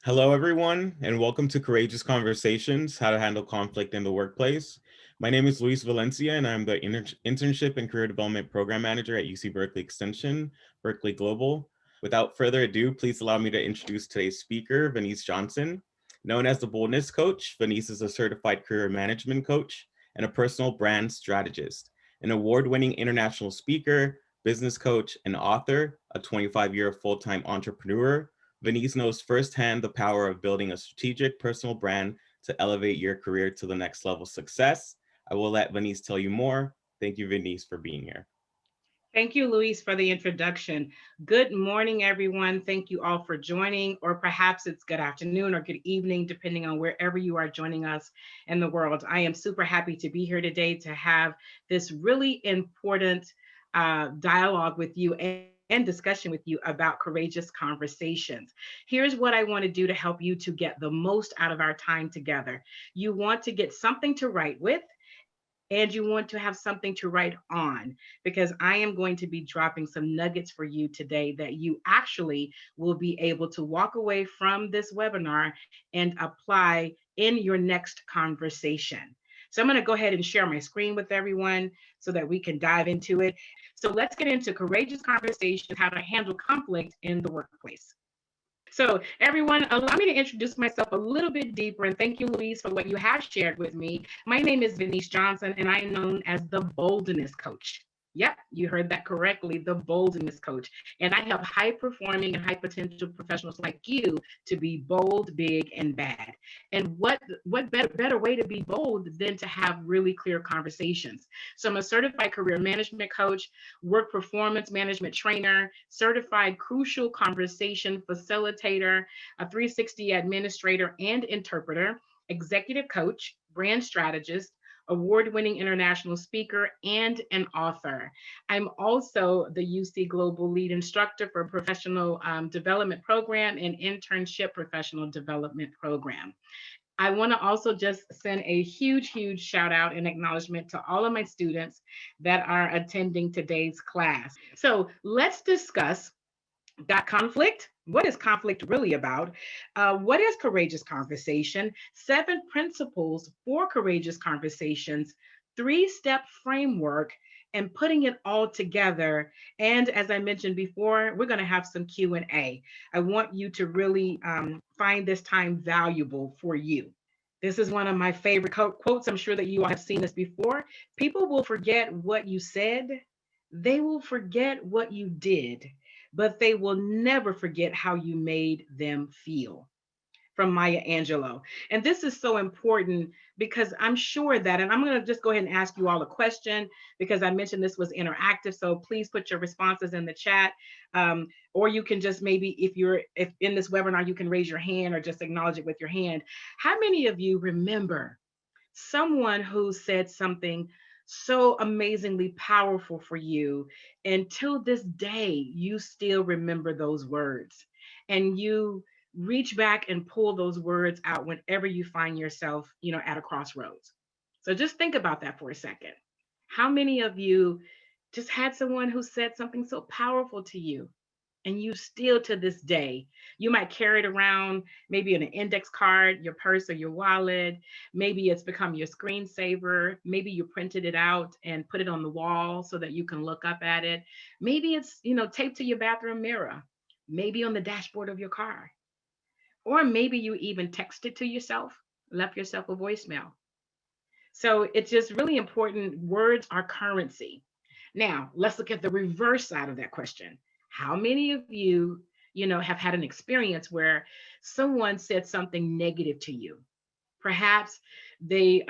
Hello, everyone, and welcome to Courageous Conversations, How to Handle Conflict in the Workplace. My name is Luis Valencia, and I'm the Internship and Career Development Program Manager at UC Berkeley Extension, Berkeley Global. Without further ado, please allow me to introduce today's speaker, Vaneese Johnson. Known as the Boldness Coach, Vaneese is a certified career management coach and a personal brand strategist, an award-winning international speaker, business coach, and author, a 25-year full-time entrepreneur. Vaneese knows firsthand the power of building a strategic personal brand to elevate your career to the next level of success. I will let Vaneese tell you more. Thank you, Vaneese, for being here. Thank you, Luis, for the introduction. Good morning, everyone. Thank you all for joining, or perhaps it's good afternoon or good evening, depending on wherever you are joining us in the world. I am super happy to be here today to have this really important dialogue with you and discussion with you about courageous conversations. Here's what I want to do to help you to get the most out of our time together. You want to get something to write with, and you want to have something to write on, because I am going to be dropping some nuggets for you today that you actually will be able to walk away from this webinar and apply in your next conversation. So I'm going to go ahead and share my screen with everyone so that we can dive into it. So let's get into courageous conversations, how to handle conflict in the workplace. So, everyone, allow me to introduce myself a little bit deeper, and thank you, Louise, for what you have shared with me. My name is Vaneese Johnson, and I am known as the Boldness Coach. Yep, you heard that correctly, the Boldness Coach. And I help high performing and high potential professionals like you to be bold, big, and bad. And what better way to be bold than to have really clear conversations? So I'm a certified career management coach, work performance management trainer, certified crucial conversation facilitator, a 360 administrator and interpreter, executive coach, brand strategist, award winning international speaker, and an author. I'm also the UC Global Lead Instructor for Professional Development Program and Internship Professional Development Program. I want to also just send a huge shout out and acknowledgement to all of my students that are attending today's class. So let's discuss that conflict. What is conflict really about? What is courageous conversation? 7 principles for courageous conversations, 3-step framework, and putting it all together. And as I mentioned before, we're going to have some Q&A. I want you to really find this time valuable for you. This is one of my favorite quotes. I'm sure that you all have seen this before. People will forget what you said. They will forget what you did, but they will never forget how you made them feel. From Maya Angelou. And this is so important because I'm sure that, and I'm going to just go ahead and ask you all a question because I mentioned this was interactive. So please put your responses in the chat. Or you can just maybe, if in this webinar, you can raise your hand or just acknowledge it with your hand. How many of you remember someone who said something so amazingly powerful for you, and till this day you still remember those words, and you reach back and pull those words out whenever you find yourself, at a crossroads? So just think about that for a second. How many of you just had someone who said something so powerful to you, and you still to this day, you might carry it around, maybe in an index card, your purse or your wallet. Maybe it's become your screensaver. Maybe you printed it out and put it on the wall so that you can look up at it. Maybe it's, taped to your bathroom mirror, maybe on the dashboard of your car, or maybe you even texted to yourself, left yourself a voicemail. So it's just really important. Words are currency. Now, let's look at the reverse side of that question. How many of you, have had an experience where someone said something negative to you? Perhaps they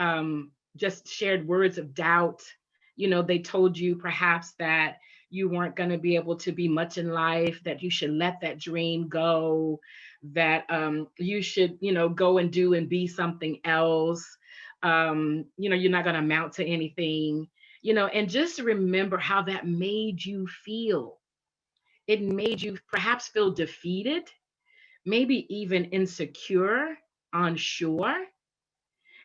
just shared words of doubt. They told you perhaps that you weren't going to be able to be much in life, that you should let that dream go, that you should, go and do and be something else. You're not going to amount to anything, and just remember how that made you feel. It made you perhaps feel defeated, maybe even insecure, unsure.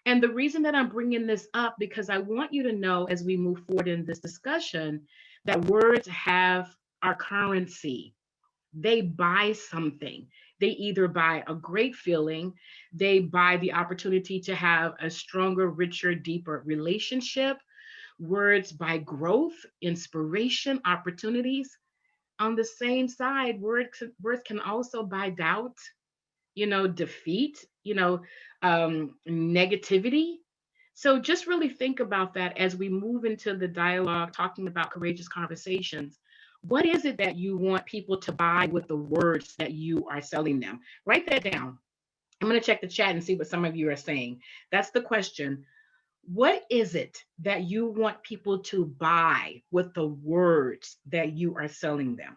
And the reason that I'm bringing this up, because I want you to know as we move forward in this discussion, that words have our currency. They buy something. They either buy a great feeling, they buy the opportunity to have a stronger, richer, deeper relationship. Words buy growth, inspiration, opportunities. On the same side, words can also buy doubt, defeat, negativity. So just really think about that as we move into the dialogue, talking about courageous conversations. What is it that you want people to buy with the words that you are selling them? Write that down. I'm going to check the chat and see what some of you are saying. That's the question. What is it that you want people to buy with the words that you are selling them?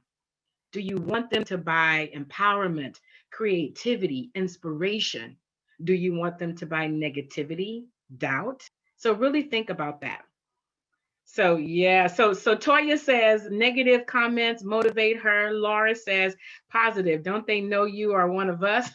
Do you want them to buy empowerment, creativity, inspiration? Do you want them to buy negativity, doubt? So really think about that. So yeah, so Toya says negative comments motivate her. Laura says positive. Don't they know you are one of us?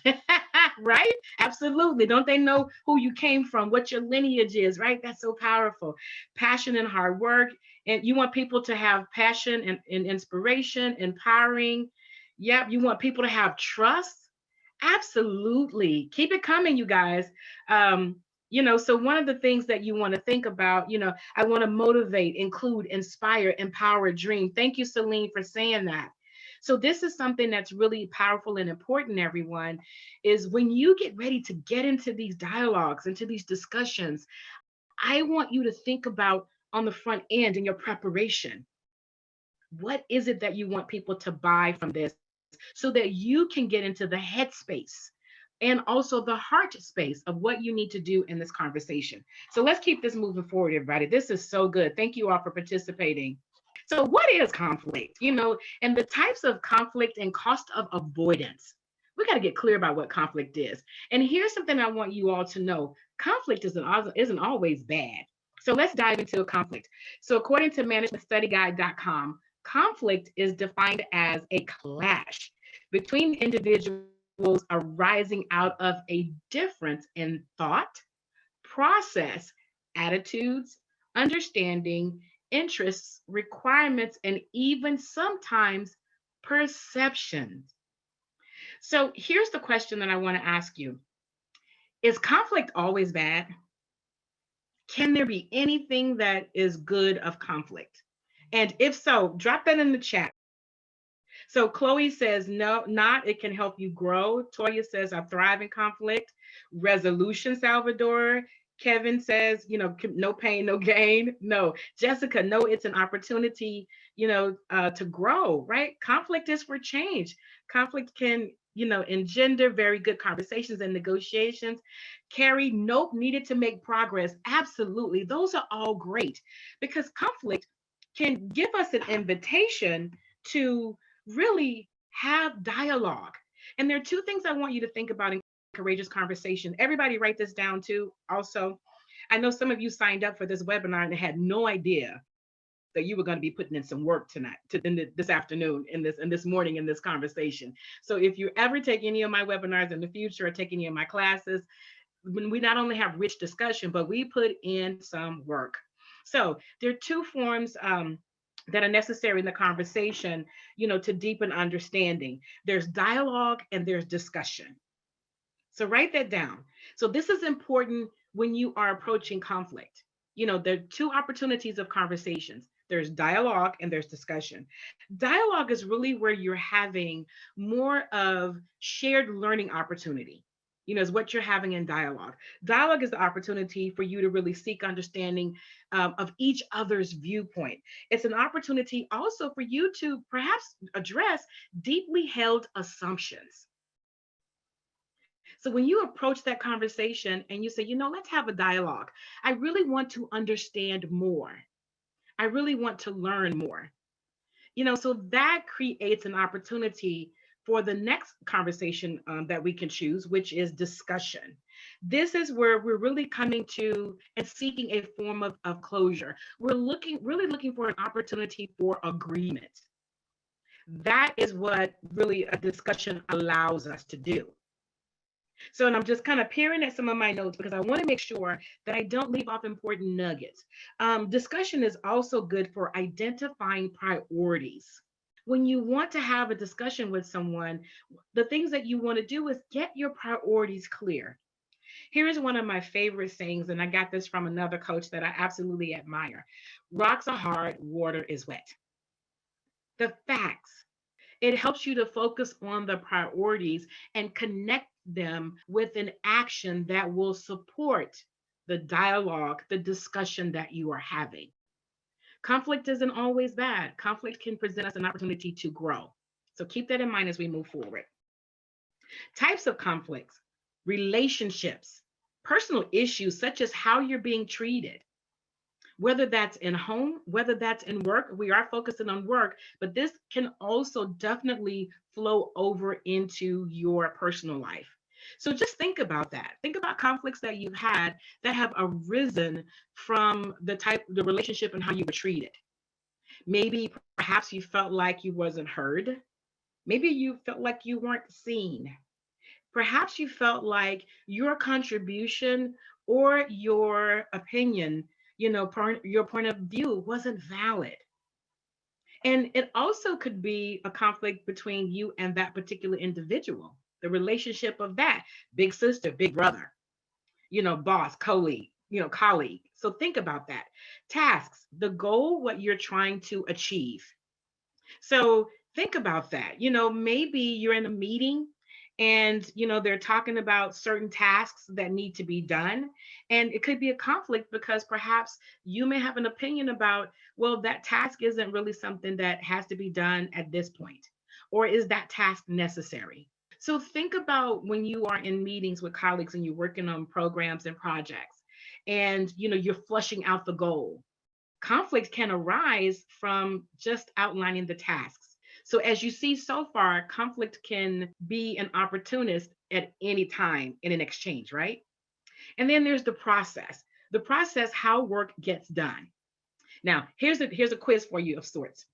Right? Absolutely. Don't they know who you came from, what your lineage is, right? That's so powerful. Passion and hard work. And you want people to have passion and inspiration, empowering. Yep. You want people to have trust. Absolutely. Keep it coming, you guys. So one of the things that you want to think about, I want to motivate, include, inspire, empower, dream. Thank you, Celine, for saying that. So this is something that's really powerful and important, everyone, is when you get ready to get into these dialogues, into these discussions, I want you to think about on the front end in your preparation. What is it that you want people to buy from this so that you can get into the headspace and also the heart space of what you need to do in this conversation? So let's keep this moving forward, everybody. This is so good. Thank you all for participating. So, what is conflict? And the types of conflict and cost of avoidance. We got to get clear about what conflict is. And here's something I want you all to know: conflict isn't always bad. So let's dive into a conflict. So, according to managementstudyguide.com, conflict is defined as a clash between individuals arising out of a difference in thought, process, attitudes, understanding, interests, requirements, and even sometimes perceptions. So here's the question that I want to ask you: is conflict always bad? Can there be anything that is good of conflict? And if so, drop that in the chat. So Chloe says, no, not. It can help you grow. Toya says, I thrive in conflict. Resolution, Salvador. Kevin says, no pain, no gain. No. Jessica, no, it's an opportunity, to grow, right? Conflict is for change. Conflict can, engender very good conversations and negotiations. Carrie, nope, needed to make progress. Absolutely. Those are all great because conflict can give us an invitation to really have dialogue. And there are two things I want you to think about in courageous conversation. Everybody write this down too. Also, I know some of you signed up for this webinar and had no idea that you were going to be putting in some work tonight, this afternoon, in this morning, in this conversation. So if you ever take any of my webinars in the future or take any of my classes, when we not only have rich discussion, but we put in some work. So there are two forms that are necessary in the conversation, to deepen understanding. There's dialogue and there's discussion. So write that down. So this is important when you are approaching conflict. There are two opportunities of conversations. There's dialogue and there's discussion. Dialogue is really where you're having more of shared learning opportunity. Is what you're having in dialogue. Dialogue is the opportunity for you to really seek understanding of each other's viewpoint. It's an opportunity also for you to perhaps address deeply held assumptions. So when you approach that conversation and you say, let's have a dialogue. I really want to understand more. I really want to learn more. So that creates an opportunity for the next conversation that we can choose, which is discussion. This is where we're really coming to and seeking a form of closure. We're really looking for an opportunity for agreement. That is what really a discussion allows us to do. So, and I'm just kind of peering at some of my notes because I want to make sure that I don't leave off important nuggets. Discussion is also good for identifying priorities. When you want to have a discussion with someone, the things that you want to do is get your priorities clear. Here's one of my favorite sayings, and I got this from another coach that I absolutely admire: rocks are hard, water is wet. The facts. It helps you to focus on the priorities and connect them with an action that will support the dialogue, the discussion that you are having. Conflict isn't always bad. Conflict can present us an opportunity to grow. So keep that in mind as we move forward. Types of conflicts: relationships, personal issues such as how you're being treated, whether that's in home, whether that's in work. We are focusing on work, but this can also definitely flow over into your personal life. So just think about that. Think about conflicts that you've had that have arisen from the relationship and how you were treated. Maybe perhaps you felt like you wasn't heard. Maybe you felt like you weren't seen. Perhaps you felt like your contribution or your opinion, your point of view wasn't valid. And it also could be a conflict between you and that particular individual, the relationship of that big sister, big brother, boss, colleague. So think about that. Tasks, the goal, what you're trying to achieve. So think about that. Maybe you're in a meeting and they're talking about certain tasks that need to be done, and it could be a conflict because perhaps you may have an opinion about, well, that task isn't really something that has to be done at this point, or is that task necessary? So think about when you are in meetings with colleagues and you're working on programs and projects, and you're flushing out the goal. Conflict can arise from just outlining the tasks. So, as you see so far, conflict can be an opportunist at any time in an exchange, right? And then there's the process. The process, how work gets done. Now, here's a quiz for you of sorts.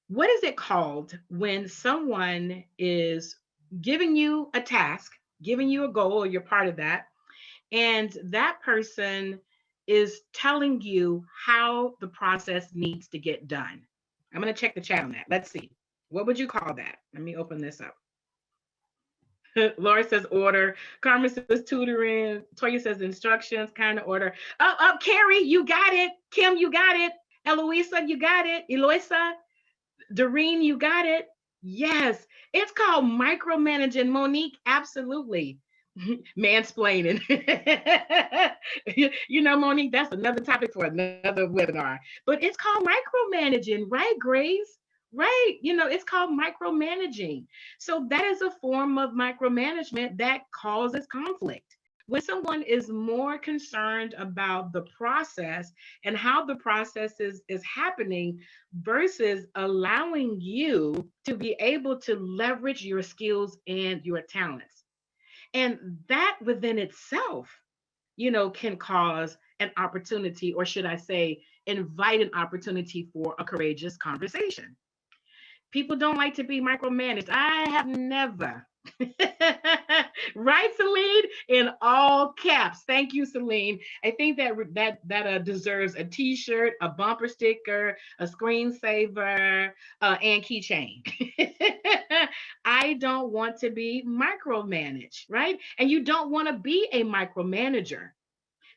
What is it called when someone is giving you a task, giving you a goal, or you're part of that, and that person is telling you how the process needs to get done? I'm going to check the chat on that. Let's see. What would you call that? Let me open this up. Laura says order. Carmen says tutoring. Toya says instructions, kind of order. Up, Carrie, you got it. Kim, you got it. Eloisa, you got it. Eloisa, Doreen, you got it. Yes, it's called micromanaging. Monique, absolutely. Mansplaining. Monique, that's another topic for another webinar. But it's called micromanaging, right, Grace? Right. It's called micromanaging. So that is a form of micromanagement that causes conflict. When someone is more concerned about the process and how the process is happening versus allowing you to be able to leverage your skills and your talents. And that within itself, can cause an opportunity, or should I say, invite an opportunity for a courageous conversation. People don't like to be micromanaged. I have never. Right, Celine? In all caps. Thank you, Celine. I think that deserves a T-shirt, a bumper sticker, a screensaver, and keychain. I don't want to be micromanaged, right? And you don't want to be a micromanager.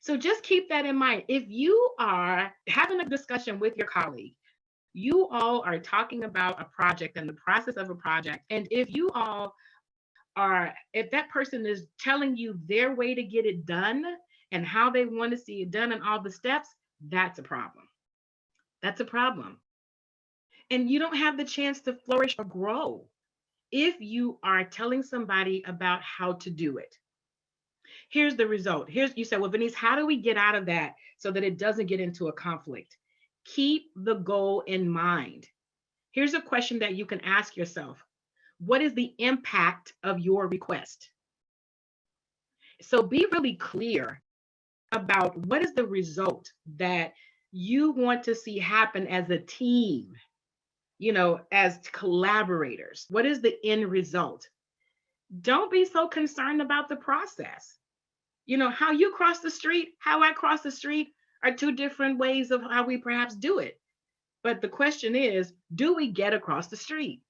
So just keep that in mind. If you are having a discussion with your colleague, you all are talking about a project and the process of a project. And if that person is telling you their way to get it done and how they want to see it done and all the steps, that's a problem. That's a problem. And you don't have the chance to flourish or grow if you are telling somebody about how to do it. Here's the result. You said, well, Vaneese, how do we get out of that so that it doesn't get into a conflict? Keep the goal in mind. Here's a question that you can ask yourself. What is the impact of your request? So be really clear about what is the result that you want to see happen as a team, as collaborators. What is the end result? Don't be so concerned about the process. How you cross the street, how I cross the street are two different ways of how we perhaps do it. But the question is, do we get across the street?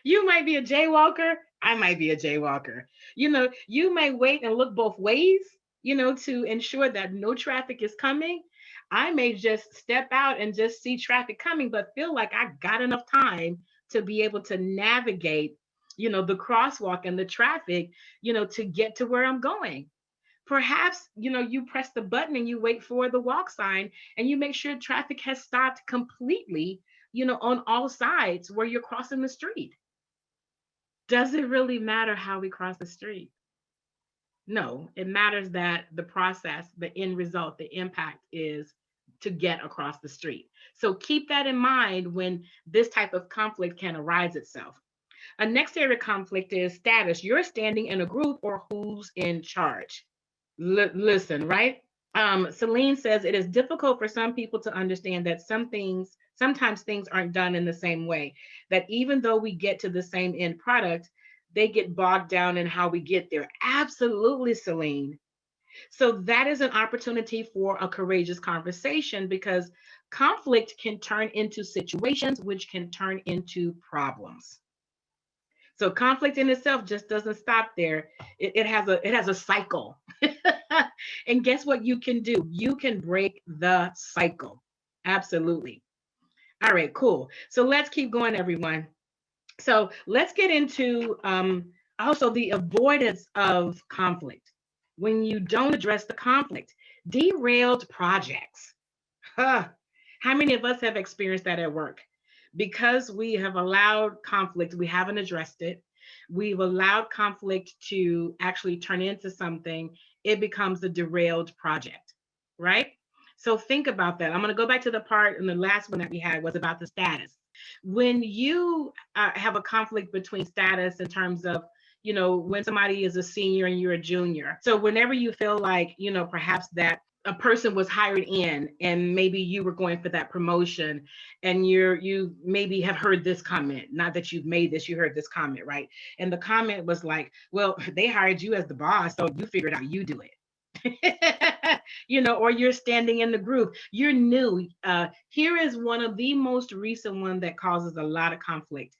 You might be a jaywalker. I might be a jaywalker. You may wait and look both ways, to ensure that no traffic is coming. I may just step out and just see traffic coming, but feel like I got enough time to be able to navigate, the crosswalk and the traffic, to get to where I'm going. Perhaps, you press the button and you wait for the walk sign and you make sure traffic has stopped completely, on all sides where you're crossing the street. Does it really matter how we cross the street? No, it matters that the process, the end result, the impact is to get across the street. So keep that in mind when this type of conflict can arise itself. A next area of conflict is status. You're standing in a group or who's in charge. Listen, right? Celine says it is difficult for some people to understand that sometimes things aren't done in the same way, that even though we get to the same end product, they get bogged down in how we get there. Absolutely, Celine. So that is an opportunity for a courageous conversation, because conflict can turn into situations which can turn into problems. So conflict in itself just doesn't stop there. It has a cycle. And guess what you can do? You can break the cycle. Absolutely. All right, cool. So let's keep going, everyone. So let's get into also the avoidance of conflict. When you don't address the conflict, derailed projects. Huh. How many of us have experienced that at work? Because we have allowed conflict, we haven't addressed it. We've allowed conflict to actually turn into something. It becomes a derailed project, right? So think about that. I'm going to go back to the part, and the last one that we had was about the status. When you have a conflict between status in terms of, when somebody is a senior and you're a junior. So whenever you feel like, perhaps that a person was hired in and maybe you were going for that promotion, and you maybe have heard this comment, not that you've made this, you heard this comment, right? And the comment was like, well, they hired you as the boss, so you figured out, you do it. Or you're standing in the group, you're new. Here is one of the most recent one that causes a lot of conflict.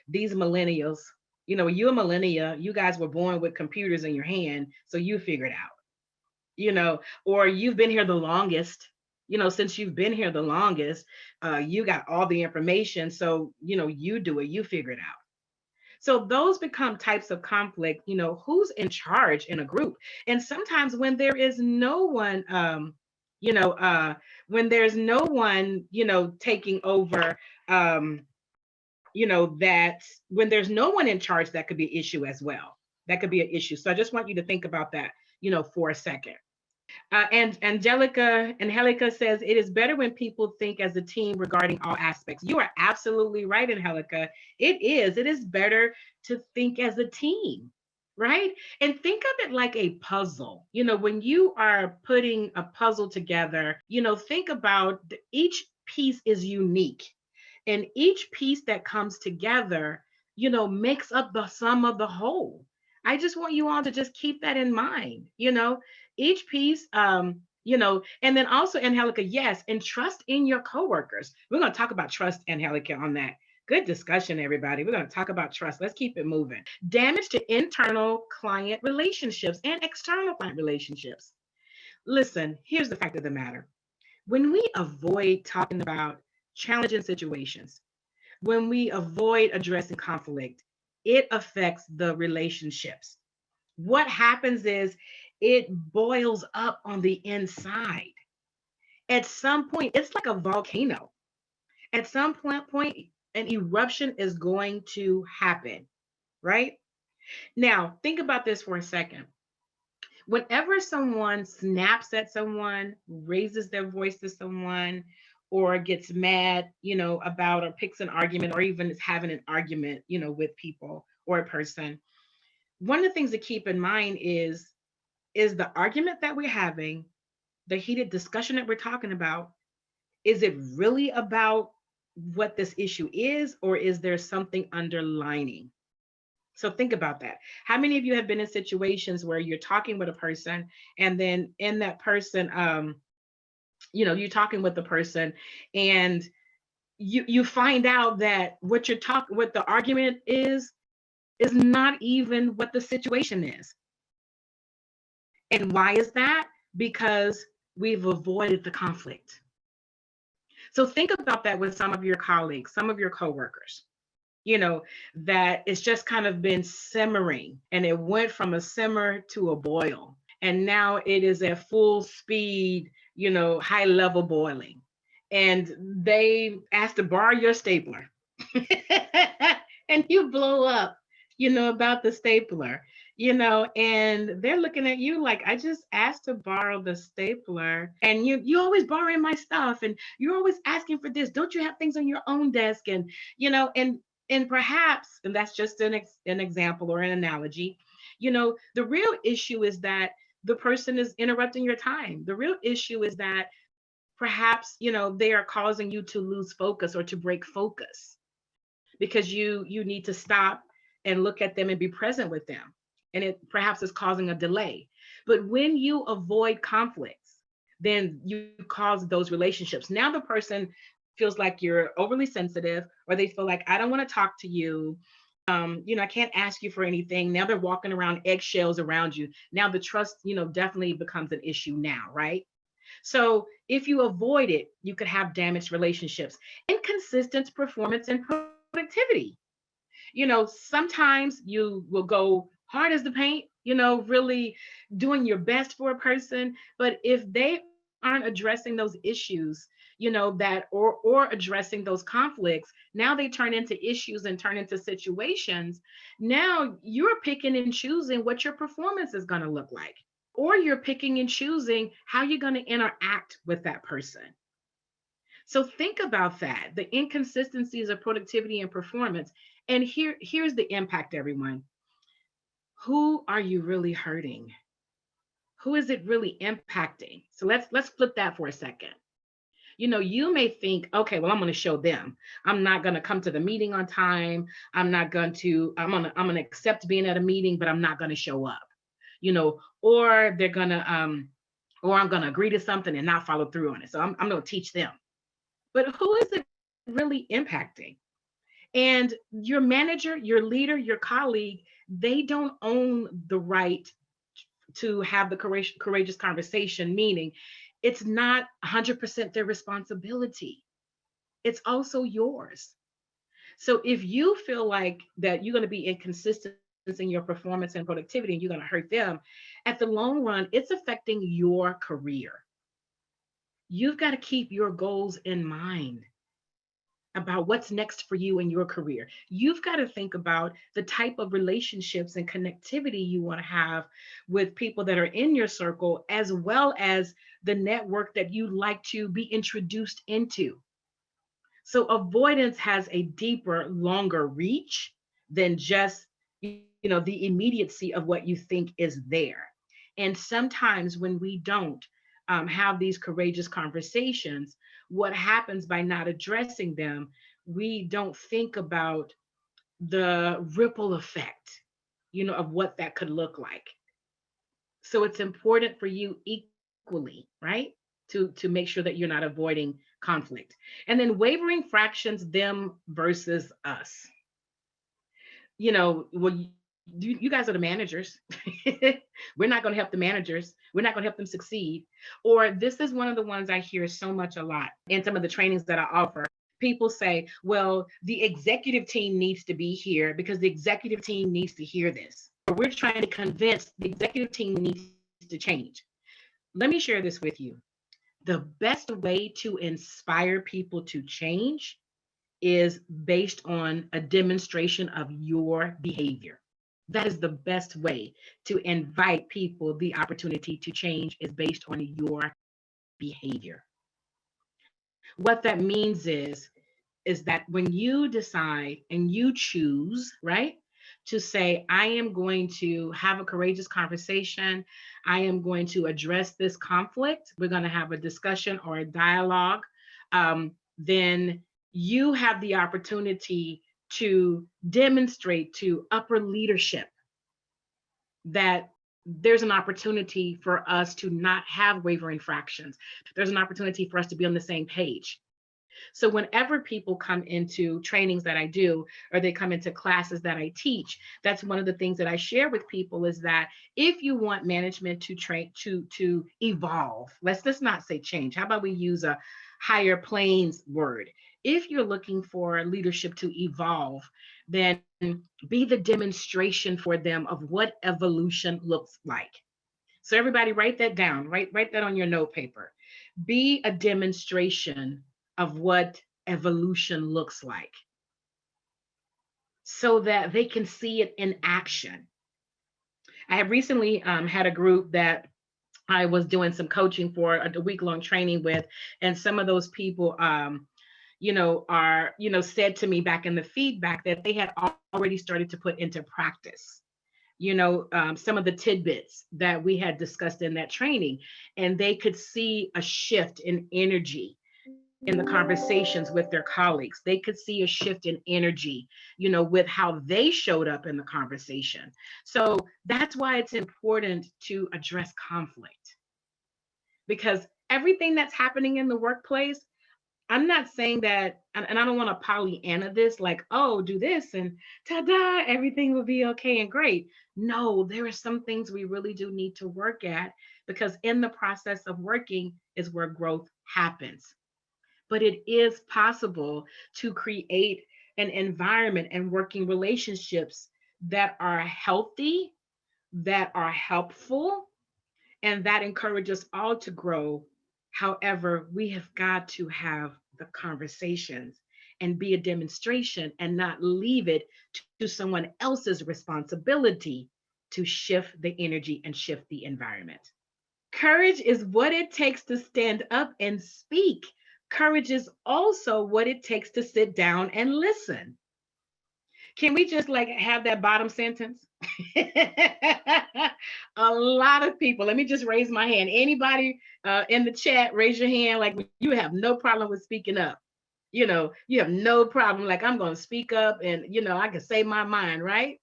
These millennials, you a millennia, you guys were born with computers in your hand, so you figured out, or you've been here the longest, since you've been here the longest, you got all the information, so you do it, you figure it out. So those become types of conflict, who's in charge in a group. And sometimes when there is no one, you know, uh, when there's no one, taking over, that when there's no one in charge, that could be an issue as well. That could be an issue. So I just want you to think about that, for a second. And Angelica says it is better when people think as a team regarding all aspects. You are absolutely right, Angelica. It is better to think as a team, right? And think of it like a puzzle. When you are putting a puzzle together, think about each piece is unique, and each piece that comes together, makes up the sum of the whole. I just want you all to just keep that in mind, each piece, and then also, Angelica, yes, and trust in your coworkers. We're going to talk about trust, Angelica, on that. Good discussion, everybody. We're going to talk about trust. Let's keep it moving. Damage to internal client relationships and external client relationships. Listen, here's the fact of the matter. When we avoid talking about challenging situations, when we avoid addressing conflict, it affects the relationships. What happens is it boils up on the inside. At some point, it's like a volcano. At some point, an eruption is going to happen, right? Now, think about this for a second. Whenever someone snaps at someone, raises their voice to someone, or gets mad, about, or picks an argument, or even is having an argument, with people or a person, one of the things to keep in mind is the argument that we're having, the heated discussion that we're talking about, is it really about what this issue is, or is there something underlining? So think about that. How many of you have been in situations where you're talking with a person, and then in that person, You're talking with the person, and you find out that what the argument is not even what the situation is. And why is that? Because we've avoided the conflict. So think about that with some of your colleagues, some of your coworkers, you know, that it's just kind of been simmering, and it went from a simmer to a boil. And now it is at full speed, high level boiling. And they asked to borrow your stapler. And you blow up, about the stapler, and they're looking at you like, I just asked to borrow the stapler, and you always borrowing my stuff, and you're always asking for this. Don't you have things on your own desk? And and perhaps, and that's just an example or an analogy, the real issue is that the person is interrupting your time. The real issue is that perhaps, they are causing you to lose focus or to break focus, because you need to stop and look at them and be present with them, and it perhaps is causing a delay. But when you avoid conflicts, then you cause those relationships. Now the person feels like you're overly sensitive, or they feel like, I don't want to talk to you. I can't ask you for anything. Now they're walking around eggshells around you. Now the trust, definitely becomes an issue now, right? So if you avoid it, you could have damaged relationships, inconsistent performance and productivity. Sometimes you will go hard as the paint, really doing your best for a person. But if they aren't addressing those issues, that or addressing those conflicts, now they turn into issues and turn into situations. Now you're picking and choosing what your performance is going to look like, or you're picking and choosing how you're going to interact with that person. So think about that, the inconsistencies of productivity and performance. And here's the impact, everyone. Who are you really hurting? Who is it really impacting? So let's flip that for a second. You may think, okay, well, I'm going to show them. I'm not going to come to the meeting on time. I'm going to accept being at a meeting, but I'm not going to show up. Or they're going to or I'm going to agree to something and not follow through on it. So I'm going to teach them. But who is it really impacting? And your manager, your leader, your colleague, they don't own the right to have the courageous conversation, meaning it's not 100% their responsibility. It's also yours. So if you feel like that you're going to be inconsistent in your performance and productivity, and you're going to hurt them, at the long run, it's affecting your career. You've got to keep your goals in mind about what's next for you in your career. You've got to think about the type of relationships and connectivity you want to have with people that are in your circle, as well as the network that you'd like to be introduced into. So avoidance has a deeper, longer reach than just, the immediacy of what you think is there. And sometimes when we don't have these courageous conversations, what happens by not addressing them, we don't think about the ripple effect, of what that could look like. So it's important for you equally, right? To make sure that you're not avoiding conflict. And then wavering fractions, them versus us. Well, you guys are the managers. We're not going to help the managers. We're not going to help them succeed. Or this is one of the ones I hear so much a lot in some of the trainings that I offer. People say, well, the executive team needs to be here because the executive team needs to hear this. Or we're trying to convince the executive team needs to change. Let me share this with you. The best way to inspire people to change is based on a demonstration of your behavior. That is the best way to invite people the opportunity to change, is based on your behavior. What that means is that when you decide and you choose, right, to say, I am going to have a courageous conversation, I am going to address this conflict, we're going to have a discussion or a dialogue, then you have the opportunity to demonstrate to upper leadership that there's an opportunity for us to not have wavering fractions. There's an opportunity for us to be on the same page. So whenever people come into trainings that I do, or they come into classes that I teach, that's one of the things that I share with people is that if you want management to train to evolve, let's not say change. How about we use a higher planes word? If you're looking for leadership to evolve, then be the demonstration for them of what evolution looks like. So everybody write that down, write that on your note paper. Be a demonstration of what evolution looks like so that they can see it in action. I have recently had a group that I was doing some coaching for a week long training with, and some of those people, are, said to me back in the feedback that they had already started to put into practice some of the tidbits that we had discussed in that training, and they could see a shift in energy in the conversations with their colleagues. They could see a shift in energy, with how they showed up in the conversation. So that's why it's important to address conflict, because everything that's happening in the workplace, I'm not saying that, and I don't want to Pollyanna this, like, oh, do this and ta-da, everything will be okay and great. No, there are some things we really do need to work at, because in the process of working is where growth happens. But it is possible to create an environment and working relationships that are healthy, that are helpful, and that encourage us all to grow. However, we have got to have the conversations and be a demonstration and not leave it to someone else's responsibility to shift the energy and shift the environment. Courage is what it takes to stand up and speak. Courage is also what it takes to sit down and listen. Can we just like have that bottom sentence? A lot of people, let me just raise my hand. Anybody in the chat, raise your hand like you have no problem with speaking up. You have no problem. Like, I'm going to speak up and, I can say my mind, right?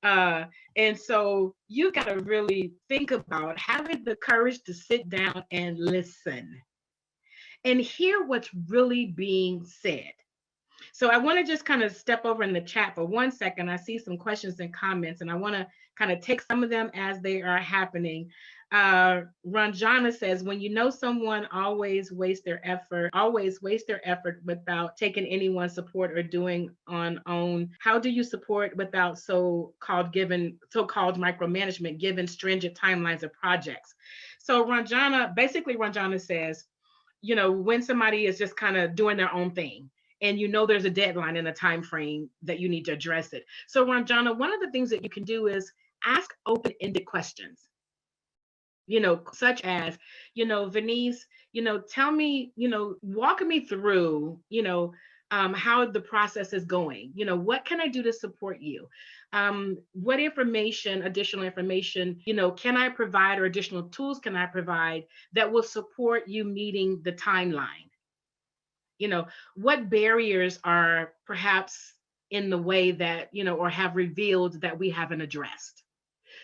Uh, and so you got to really think about having the courage to sit down and listen and hear what's really being said. So I want to just kind of step over in the chat for 1 second. I see some questions and comments, and I want to kind of take some of them as they are happening. Ranjana says, when you know someone always waste their effort without taking anyone's support or doing on own, how do you support without so-called micromanagement, given stringent timelines of projects? So Ranjana says, when somebody is just kind of doing their own thing, and there's a deadline and a time frame that you need to address it. So Ranjana, one of the things that you can do is ask open-ended questions, such as, Vaneese, tell me, walk me through, how the process is going. What can I do to support you? What additional information, can I provide, or additional tools can I provide that will support you meeting the timeline? What barriers are perhaps in the way that, or have revealed that we haven't addressed?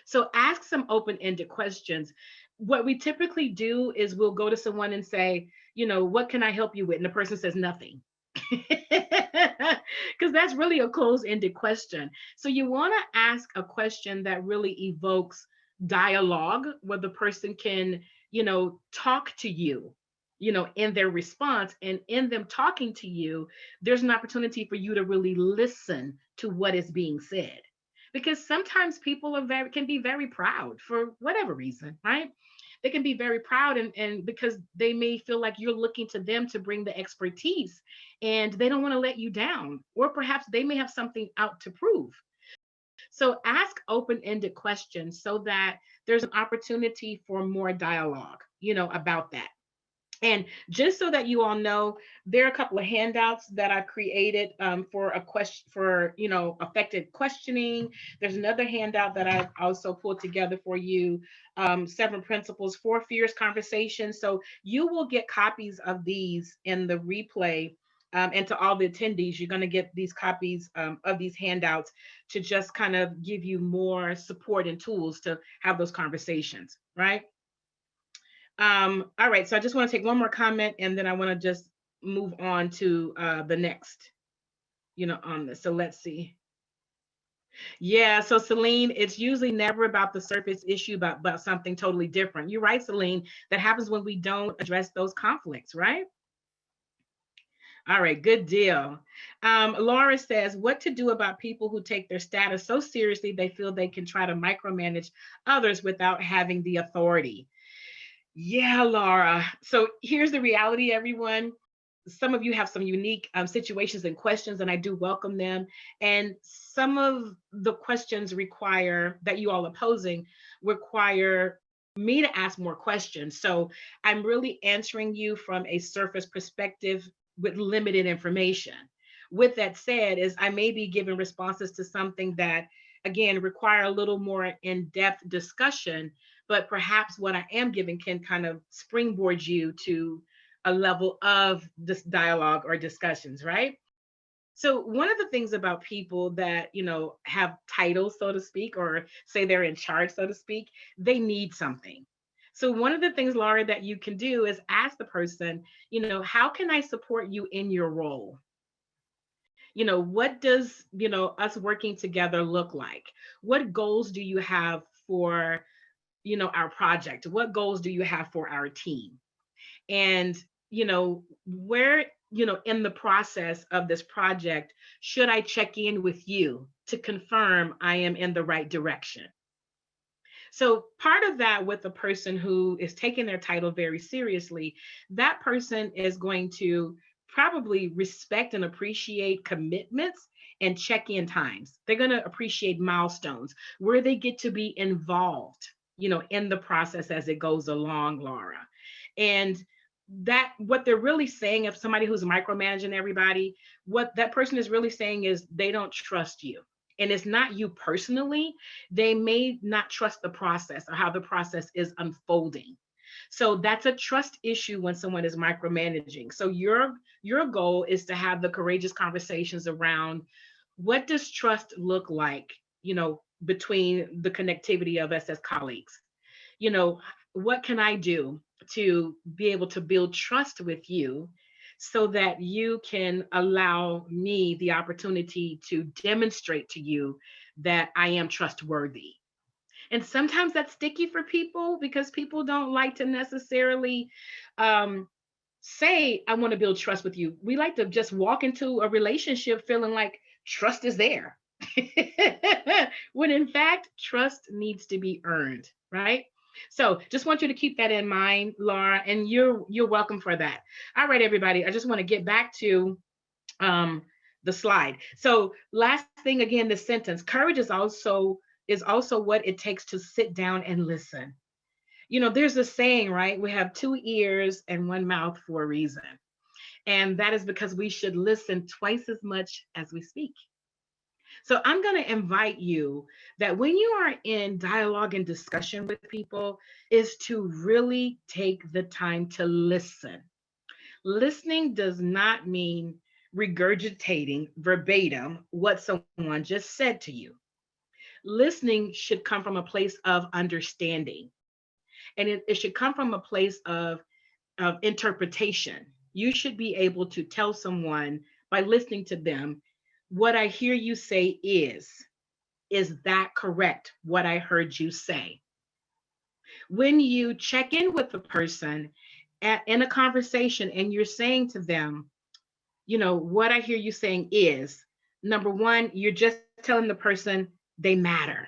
So ask some open-ended questions. What we typically do is we'll go to someone and say, what can I help you with? And the person says nothing. Because that's really a closed-ended question. So you want to ask a question that really evokes dialogue, where the person can, talk to you, in their response. And in them talking to you, there's an opportunity for you to really listen to what is being said. Because sometimes people can be very proud for whatever reason, right? They can be very proud, and because they may feel like you're looking to them to bring the expertise, and they don't want to let you down, or perhaps they may have something out to prove. So ask open-ended questions so that there's an opportunity for more dialogue, about that. And just so that you all know, there are a couple of handouts that I've created for a question, for effective questioning. There's another handout that I've also pulled together for you, 7 principles for fierce conversation. So you will get copies of these in the replay And to all the attendees, you're going to get these copies of these handouts to just kind of give you more support and tools to have those conversations, right? All right, so I just want to take one more comment, and then I want to just move on to the next, on this. So let's see. Yeah, so Celine, it's usually never about the surface issue, but something totally different. You're right, Celine. That happens when we don't address those conflicts, right? All right, good deal. Laura says, what to do about people who take their status so seriously they feel they can try to micromanage others without having the authority. Yeah, Laura. So here's the reality, everyone. Some of you have some unique situations and questions, and I do welcome them. And some of the questions require that you all are posing require me to ask more questions. So I'm really answering you from a surface perspective with limited information. With that said, is I may be giving responses to something that again require a little more in-depth discussion, but perhaps what I am giving can kind of springboard you to a level of this dialogue or discussions, right? So one of the things about people that, have titles, so to speak, or say they're in charge, so to speak, they need something. So one of the things, Laura, that you can do is ask the person, how can I support you in your role? What does, us working together look like? What goals do you have for, our project? What goals do you have for our team? And where in the process of this project should I check in with you to confirm I am in the right direction? So part of that, with a person who is taking their title very seriously, that person is going to probably respect and appreciate commitments and check-in times. They're going to appreciate milestones where they get to be involved, in the process as it goes along, Laura. And that what they're really saying, if somebody who's micromanaging everybody, what that person is really saying is they don't trust you. And it's not you personally. They may not trust the process or how the process is unfolding. So that's a trust issue when someone is micromanaging. So your goal is to have the courageous conversations around what does trust look like, between the connectivity of us as colleagues. you know, what can I do to be able to build trust with you so that you can allow me the opportunity to demonstrate to you that I am trustworthy? And sometimes that's sticky for people because people don't like to necessarily um, say, I want to build trust with you. We like to just walk into a relationship feeling like trust is there. When in fact, trust needs to be earned, right? So just want you to keep that in mind, Laura, and you're welcome for that. All right, everybody. I just want to get back to um, the slide. So last thing again, the sentence. Courage is also what it takes to sit down and listen. There's a saying, right? We have two ears and one mouth for a reason. And that is because we should listen twice as much as we speak. So I'm going to invite you that when you are in dialogue and discussion with people, is to really take the time to listen. Listening does not mean regurgitating verbatim what someone just said to you. Listening should come from a place of understanding, and it should come from a place of interpretation. You should be able to tell someone by listening to them, what I hear you say is that correct? What I heard you say. When you check in with the person in a conversation and you're saying to them, what I hear you saying is, number one, you're just telling the person they matter.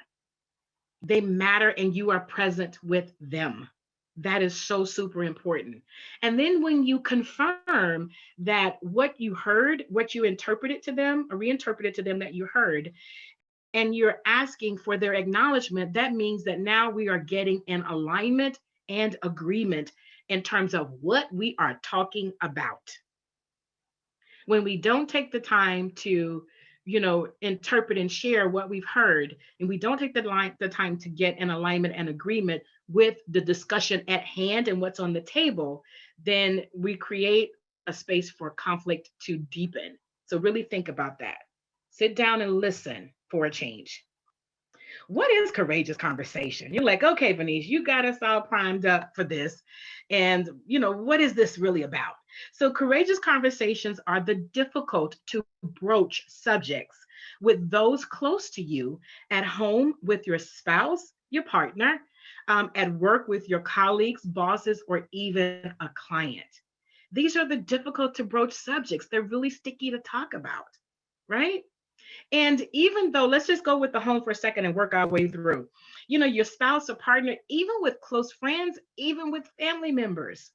They matter and you are present with them. That is so super important. And then when you confirm that what you heard, what you interpreted to them or reinterpreted to them that you heard, and you're asking for their acknowledgement, that means that now we are getting in alignment and agreement in terms of what we are talking about. When we don't take the time to interpret and share what we've heard, and we don't take the time to get in alignment and agreement with the discussion at hand and what's on the table, then we create a space for conflict to deepen. So really think about that. Sit down and listen for a change. What is courageous conversation? You're like, okay, Vaneese, you got us all primed up for this. And, what is this really about? So, courageous conversations are the difficult to broach subjects with those close to you, at home with your spouse, your partner, at work with your colleagues, bosses, or even a client. These are the difficult to broach subjects. They're really sticky to talk about, right? And even though, let's just go with the home for a second and work our way through, your spouse or partner, even with close friends, even with family members,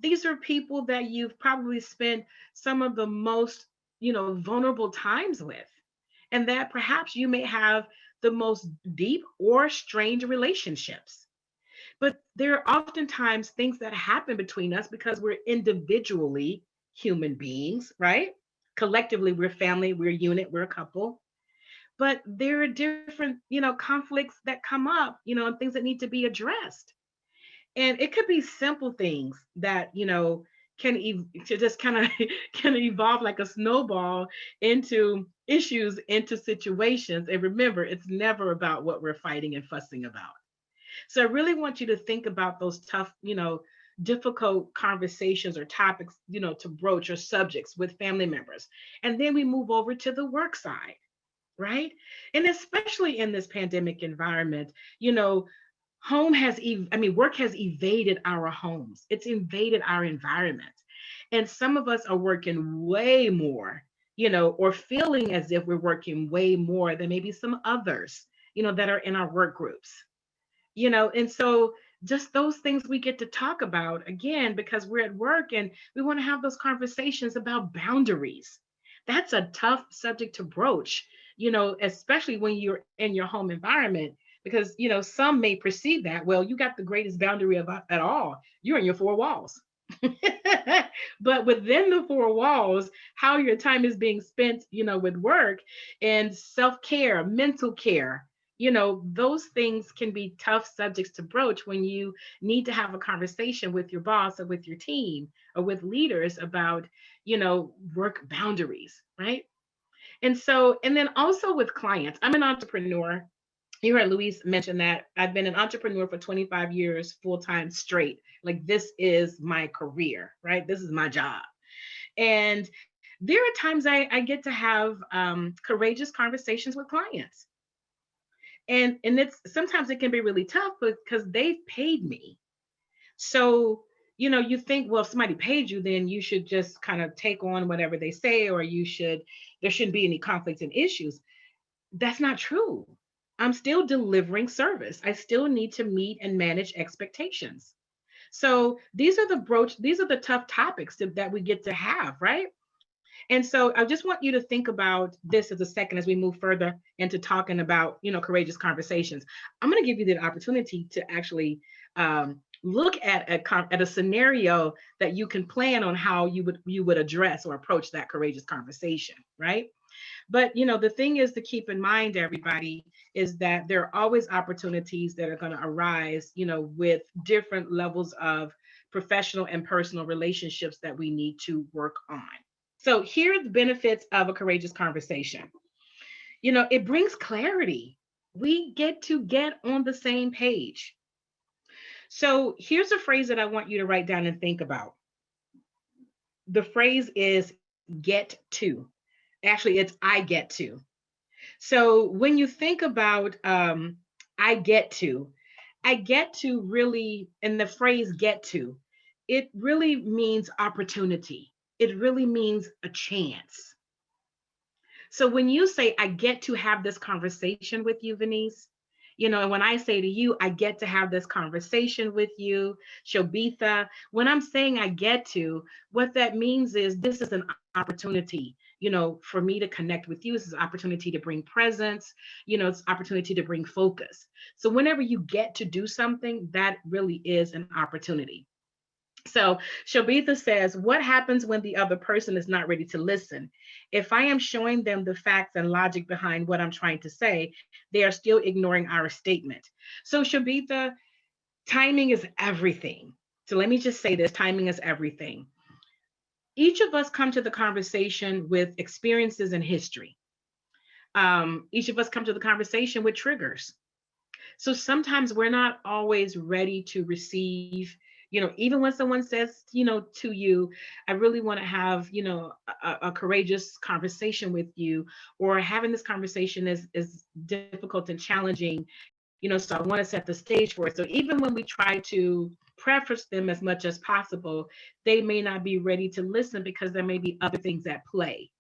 these are people that you've probably spent some of the most, vulnerable times with, and that perhaps you may have the most deep or strained relationships. But there are oftentimes things that happen between us because we're individually human beings, right? Collectively, we're family, we're a unit, we're a couple. But there are different, conflicts that come up, and things that need to be addressed. And it could be simple things that, to just kind of can evolve like a snowball into issues, into situations. And remember, it's never about what we're fighting and fussing about. So I really want you to think about those tough, difficult conversations or topics, to broach or subjects with family members. And then we move over to the work side, right? And especially in this pandemic environment, work has evaded our homes. It's invaded our environment. And some of us are working way more, or feeling as if we're working way more than maybe some others, that are in our work groups. And so just those things we get to talk about again because we're at work and we want to have those conversations about boundaries. That's a tough subject to broach, especially when you're in your home environment, because some may perceive that, well, you got the greatest boundary of at all, you're in your four walls. But within the four walls, how your time is being spent, with work and self-care, mental care, those things can be tough subjects to broach when you need to have a conversation with your boss or with your team or with leaders about, work boundaries, right? And so, and then also with clients, I'm an entrepreneur. You heard Luis mention that I've been an entrepreneur for 25 years, full time straight. Like, this is my career, right? This is my job. And there are times I get to have courageous conversations with clients. And it's sometimes it can be really tough because they've paid me. So, you think, well, if somebody paid you, then you should just kind of take on whatever they say, or there shouldn't be any conflicts and issues. That's not true. I'm still delivering service. I still need to meet and manage expectations. So these are the tough topics that we get to have, right? And so I just want you to think about this as a second as we move further into talking about, courageous conversations. I'm going to give you the opportunity to actually look at a scenario that you can plan on how you would address or approach that courageous conversation, right? But the thing is to keep in mind, everybody, is that there are always opportunities that are going to arise, with different levels of professional and personal relationships that we need to work on. So here are the benefits of a courageous conversation. It brings clarity. We get to get on the same page. So here's a phrase that I want you to write down and think about. The phrase is get to. Actually, it's I get to. So when you think about I get to really, and the phrase get to, it really means opportunity. It really means a chance. So when you say, I get to have this conversation with you, Vaneese, and when I say to you, I get to have this conversation with you, Shobitha, when I'm saying I get to, what that means is this is an opportunity, for me to connect with you. This is an opportunity to bring presence, it's an opportunity to bring focus. So whenever you get to do something, that really is an opportunity. So Shobitha says, what happens when the other person is not ready to listen? If I am showing them the facts and logic behind what I'm trying to say, they are still ignoring our statement. So Shobitha, timing is everything. So let me just say this, timing is everything. Each of us come to the conversation with experiences and history. Each of us come to the conversation with triggers. So sometimes we're not always ready to receive, even when someone says, to you, I really want to have, a courageous conversation with you, or having this conversation is difficult and challenging, so I want to set the stage for it. So even when we try to preface them as much as possible, they may not be ready to listen because there may be other things at play.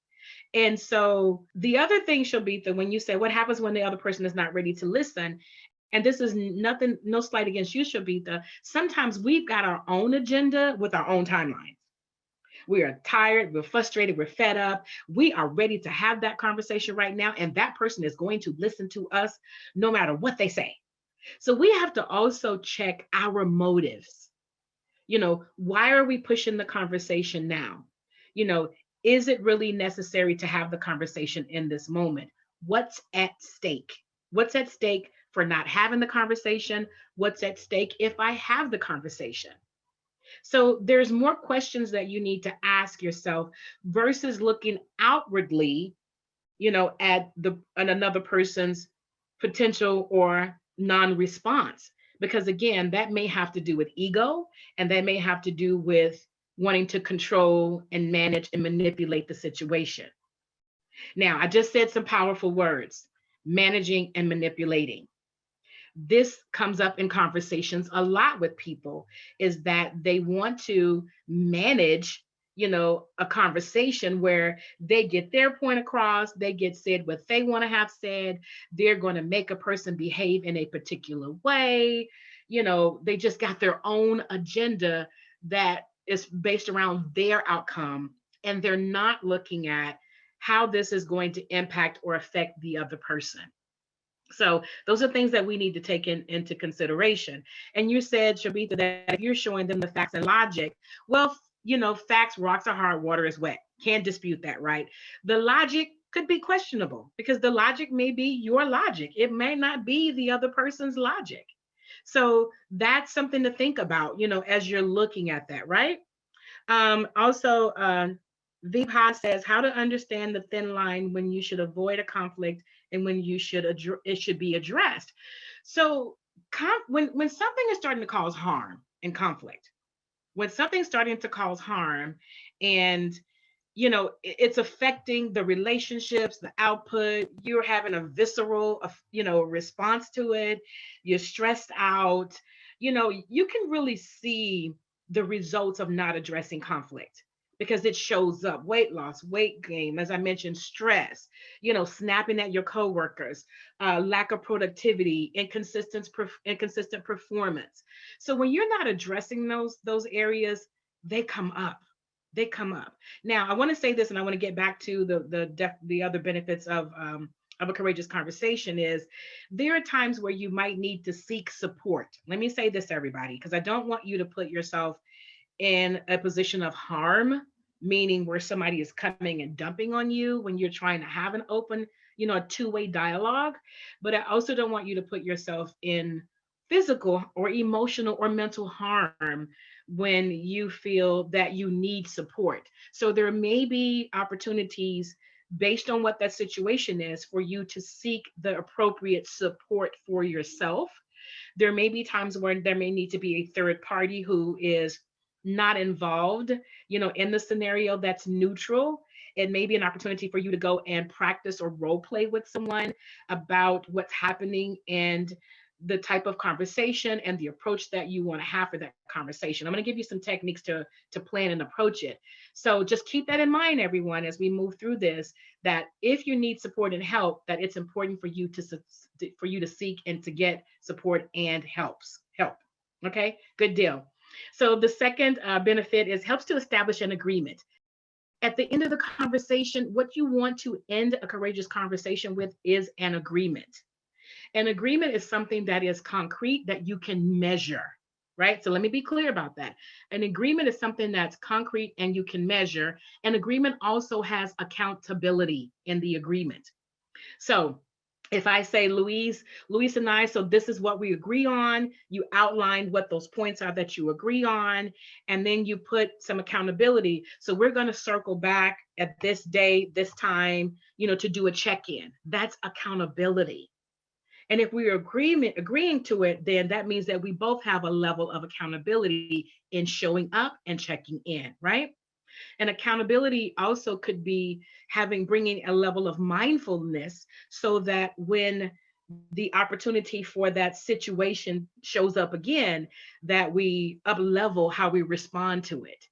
And so the other thing, Shobita, when you say what happens when the other person is not ready to listen, and this is nothing, no slight against you, Shobita, sometimes we've got our own agenda with our own timeline. We are tired, we're frustrated, we're fed up. We are ready to have that conversation right now, and that person is going to listen to us no matter what they say. So we have to also check our motives. Why are we pushing the conversation now? You know, is it really necessary to have the conversation in this moment? What's at stake? What's at stake for not having the conversation? What's at stake if I have the conversation? So there's more questions that you need to ask yourself versus looking outwardly, at another person's potential or non-response. Because again, that may have to do with ego, and that may have to do with wanting to control and manage and manipulate the situation. Now, I just said some powerful words: managing and manipulating. This comes up in conversations a lot with people, is that they want to manage, a conversation where they get their point across, they get said what they want to have said, they're going to make a person behave in a particular way. They just got their own agenda that is based around their outcome, and they're not looking at how this is going to impact or affect the other person. So those are things that we need to take into consideration. And you said, Shabita, that if you're showing them the facts and logic, well, facts, rocks are hard, water is wet. Can't dispute that, right? The logic could be questionable because the logic may be your logic. It may not be the other person's logic. So that's something to think about, as you're looking at that, right? Also, Vibha says how to understand the thin line when you should avoid a conflict and when it should be addressed. So when something is starting to cause harm and conflict, when something's starting to cause harm, and it's affecting the relationships, the output, you're having a visceral response to it, you're stressed out, you can really see the results of not addressing conflict, because it shows up: weight loss, weight gain, as I mentioned, stress, snapping at your coworkers, lack of productivity, inconsistent performance. So when you're not addressing those areas, they come up. They come up. Now, I want to say this, and I want to get back to the other benefits of a courageous conversation. Is there are times where you might need to seek support. Let me say this, everybody, because I don't want you to put yourself in a position of harm, meaning where somebody is coming and dumping on you when you're trying to have an open, a two-way dialogue. But I also don't want you to put yourself in physical or emotional or mental harm when you feel that you need support. So there may be opportunities based on what that situation is for you to seek the appropriate support for yourself. There may be times where there may need to be a third party who is not involved, in the scenario, that's neutral. It may be an opportunity for you to go and practice or role play with someone about what's happening and the type of conversation and the approach that you want to have for that conversation. I'm going to give you some techniques to plan and approach it. So just keep that in mind, everyone, as we move through this, that if you need support and help, that it's important for you to seek and to get support and help. Okay, good deal. So the second benefit is helps to establish an agreement. At the end of the conversation, what you want to end a courageous conversation with is an agreement. An agreement is something that is concrete, that you can measure, right? So let me be clear about that. An agreement is something that's concrete and you can measure. An agreement also has accountability in the agreement. So If I say, Luis and I, so this is what we agree on, you outlined what those points are that you agree on, and then you put some accountability. So we're going to circle back at this day, this time, to do a check-in. That's accountability. And if we're agreeing to it, then that means that we both have a level of accountability in showing up and checking in, right? And accountability also could be bringing a level of mindfulness so that when the opportunity for that situation shows up again, that we up level how we respond to it.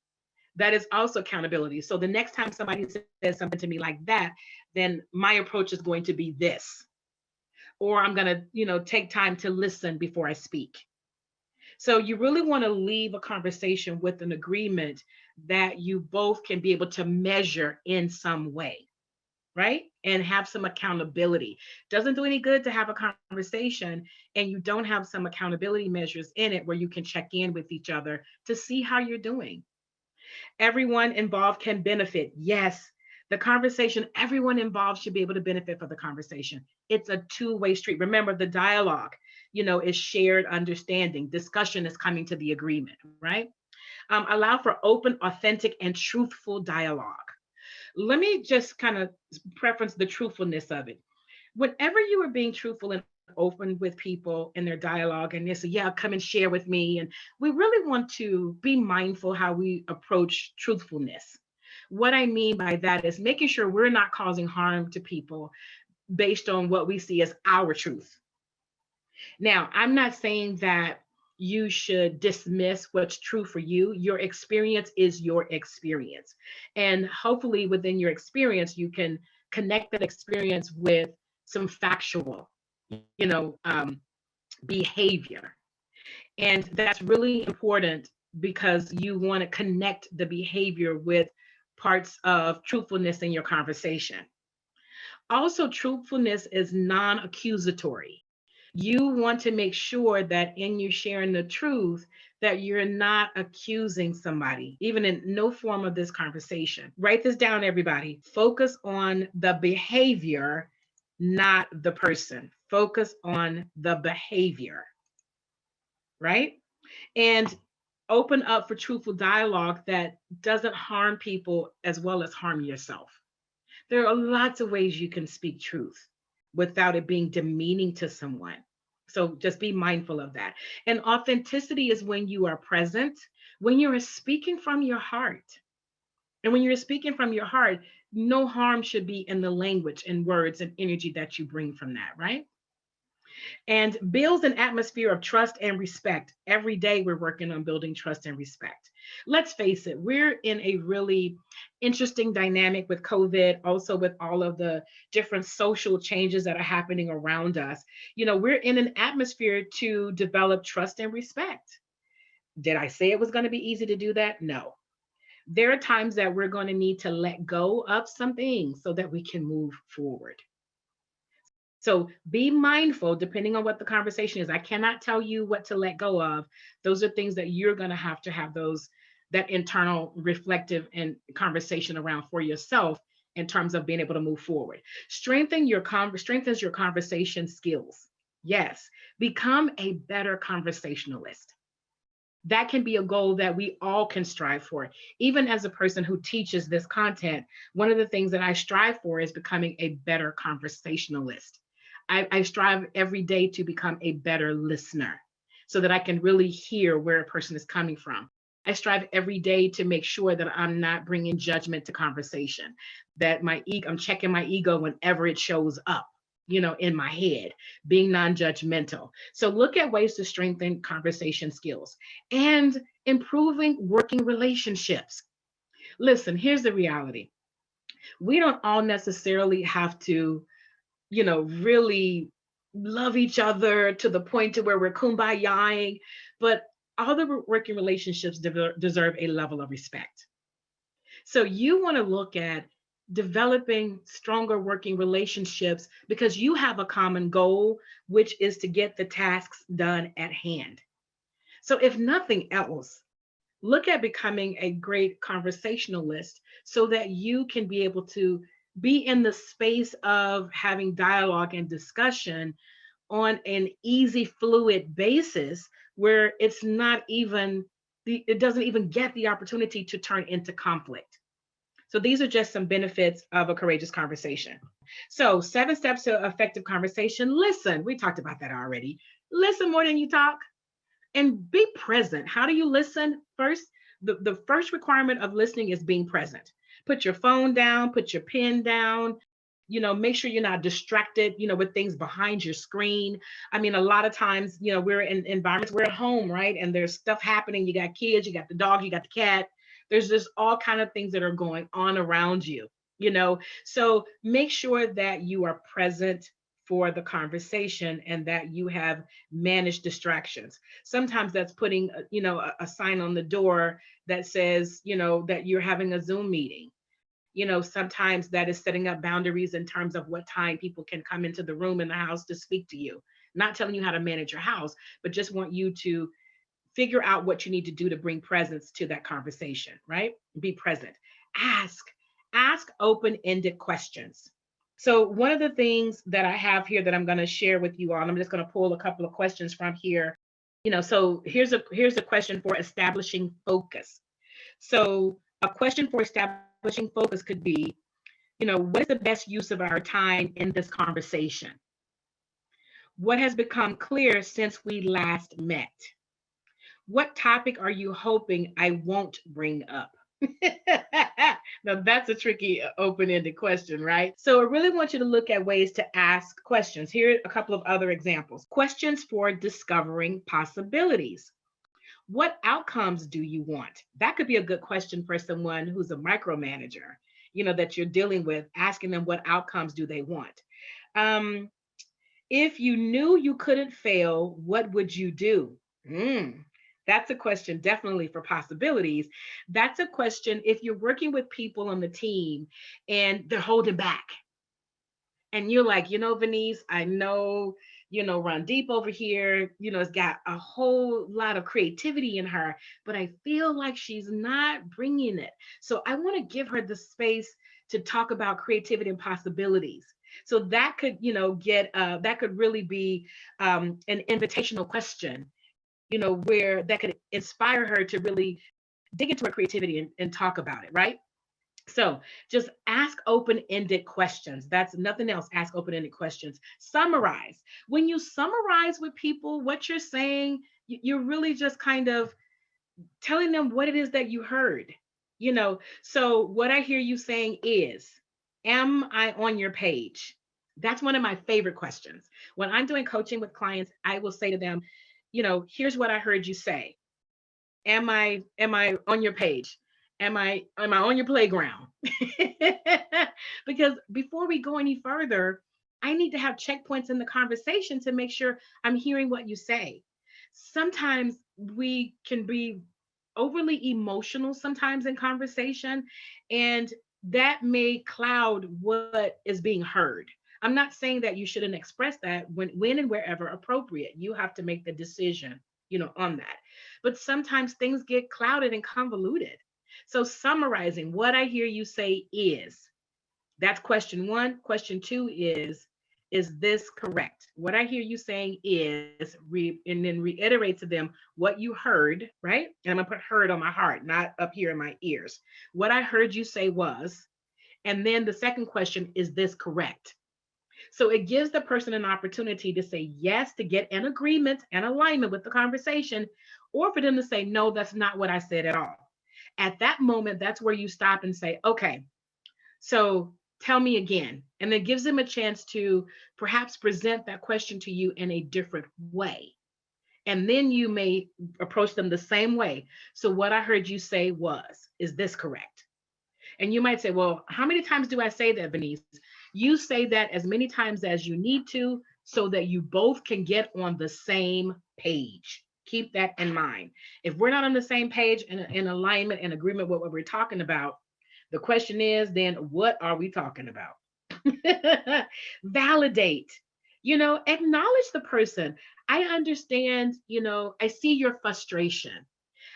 That is also accountability. So the next time somebody says something to me like that, then my approach is going to be this, or I'm going to, take time to listen before I speak. So you really want to leave a conversation with an agreement that you both can be able to measure in some way, right? And have some accountability. Doesn't do any good to have a conversation and you don't have some accountability measures in it where you can check in with each other to see how you're doing. Everyone involved can benefit. Yes, the conversation, everyone involved should be able to benefit from the conversation. It's a two-way street. Remember, the dialogue, is shared understanding. Discussion is coming to the agreement, right? Allow for open, authentic, and truthful dialogue. Let me just kind of preference the truthfulness of it. Whenever you are being truthful and open with people in their dialogue and they say, yeah, come and share with me. And we really want to be mindful how we approach truthfulness. What I mean by that is making sure we're not causing harm to people based on what we see as our truth. Now, I'm not saying that you should dismiss what's true for you. Your experience is your experience. And hopefully, within your experience, you can connect that experience with some factual, you know, um, behavior. And that's really important because you want to connect the behavior with parts of truthfulness in your conversation. Also, truthfulness is non accusatory. You want to make sure that in you sharing the truth, that you're not accusing somebody, even in no form of this conversation. Write this down, everybody. Focus on the behavior, not the person. Focus on the behavior, right? And open up for truthful dialogue that doesn't harm people as well as harm yourself. There are lots of ways you can speak truth without it being demeaning to someone. So just be mindful of that. And authenticity is when you are present, when you are speaking from your heart. And when you're speaking from your heart, no harm should be in the language and words and energy that you bring from that, right? And builds an atmosphere of trust and respect. Every day we're working on building trust and respect. Let's face it, we're in a really interesting dynamic with COVID, also with all of the different social changes that are happening around us. We're in an atmosphere to develop trust and respect. Did I say it was going to be easy to do that? No. There are times that we're going to need to let go of some things so that we can move forward. So be mindful, depending on what the conversation is. I cannot tell you what to let go of. Those are things that you're going to have that internal reflective and conversation around for yourself in terms of being able to move forward. Strengthens your conversation skills. Yes, become a better conversationalist. That can be a goal that we all can strive for. Even as a person who teaches this content, one of the things that I strive for is becoming a better conversationalist. I strive every day to become a better listener so that I can really hear where a person is coming from. I strive every day to make sure that I'm not bringing judgment to conversation, that I'm checking my ego whenever it shows up, in my head, being non-judgmental. So look at ways to strengthen conversation skills and improving working relationships. Listen, here's the reality. We don't all necessarily have to really love each other to the point to where we're kumbayaing, but all the working relationships deserve a level of respect. So you want to look at developing stronger working relationships because you have a common goal, which is to get the tasks done at hand. So if nothing else, look at becoming a great conversationalist so that you can be able to be in the space of having dialogue and discussion on an easy, fluid basis where it's not even it doesn't even get the opportunity to turn into conflict. So these are just some benefits of a courageous conversation. So 7 steps to effective conversation. Listen, we talked about that already. Listen more than you talk and be present. How do you listen? First, the first requirement of listening is being present. Put your phone down, put your pen down, make sure you're not distracted, with things behind your screen. I mean, a lot of times, we're in environments, we're at home, right? And there's stuff happening. You got kids, you got the dog, you got the cat. There's just all kind of things that are going on around you, So make sure that you are present for the conversation and that you have managed distractions. Sometimes that's putting, a sign on the door that says, that you're having a Zoom meeting. Sometimes that is setting up boundaries in terms of what time people can come into the room in the house to speak to you. Not telling you how to manage your house, but just want you to figure out what you need to do to bring presence to that conversation, right? Be present. Ask open-ended questions. So one of the things that I have here that I'm going to share with you all, and I'm just going to pull a couple of questions from here. So here's a question for establishing focus. So a question for establishing focus could be, what is the best use of our time in this conversation? What has become clear since we last met? What topic are you hoping I won't bring up? Now that's a tricky open-ended question, right? So I really want you to look at ways to ask questions. Here are a couple of other examples. Questions for discovering possibilities. What outcomes do you want? That could be a good question for someone who's a micromanager, that you're dealing with, asking them what outcomes do they want. If you knew you couldn't fail, what would you do? That's a question definitely for possibilities. That's a question if you're working with people on the team and they're holding back. And you're like, Vaneese, I know, Rondeep over here, has got a whole lot of creativity in her, but I feel like she's not bringing it. So I want to give her the space to talk about creativity and possibilities. So that could, that could really be an invitational question, where that could inspire her to really dig into her creativity and talk about it, right? So just ask open-ended questions. That's nothing else. Ask open-ended questions. Summarize. When you summarize with people what you're saying, you're really just kind of telling them what it is that you heard. So what I hear you saying is, am I on your page? That's one of my favorite questions. When I'm doing coaching with clients, I will say to them, here's what I heard you say. Am I on your page? Am I on your playground? Because before we go any further, I need to have checkpoints in the conversation to make sure I'm hearing what you say. Sometimes we can be overly emotional sometimes in conversation, and that may cloud what is being heard. I'm not saying that you shouldn't express that when and wherever appropriate. You have to make the decision, on that. But sometimes things get clouded and convoluted. So summarizing what I hear you say is, that's question one. Question two is this correct? What I hear you saying is, and then reiterate to them what you heard, right? And I'm gonna put heard on my heart, not up here in my ears. What I heard you say was, and then the second question, is this correct? So it gives the person an opportunity to say yes, to get an agreement and alignment with the conversation, or for them to say, no, that's not what I said at all. At that moment, that's where you stop and say, okay, so tell me again. And then gives them a chance to perhaps present that question to you in a different way. And then you may approach them the same way. So what I heard you say was, is this correct? And you might say, well, how many times do I say that, Vaneese? You say that as many times as you need to so that you both can get on the same page. Keep that in mind. If we're not on the same page and in alignment and agreement with what we're talking about, the question is then, what are we talking about? Validate, acknowledge the person. I understand, I see your frustration.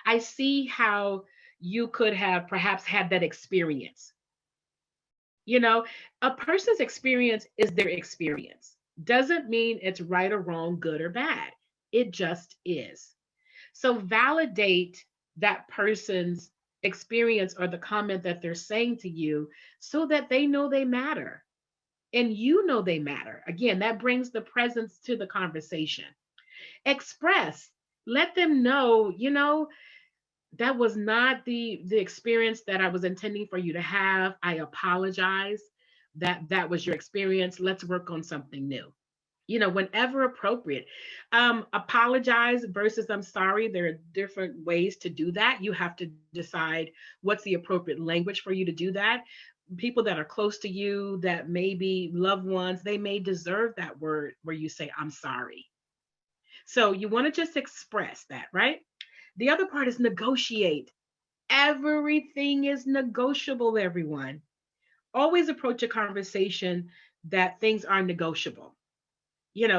I see how you could have perhaps had that experience. You know, a person's experience is their experience. Doesn't mean it's right or wrong, good or bad. It just is. So validate that person's experience or the comment that they're saying to you so that they know they matter and you know they matter. Again, that brings the presence to the conversation. Express, let them know, that was not the experience that I was intending for you to have. I apologize that that was your experience. Let's work on something new. Whenever appropriate. Apologize versus I'm sorry. There are different ways to do that. You have to decide what's the appropriate language for you to do that. People that are close to you, that may be loved ones, they may deserve that word where you say, I'm sorry. So you want to just express that, right? The other part is negotiate. Everything is negotiable, everyone. Always approach a conversation that things are negotiable.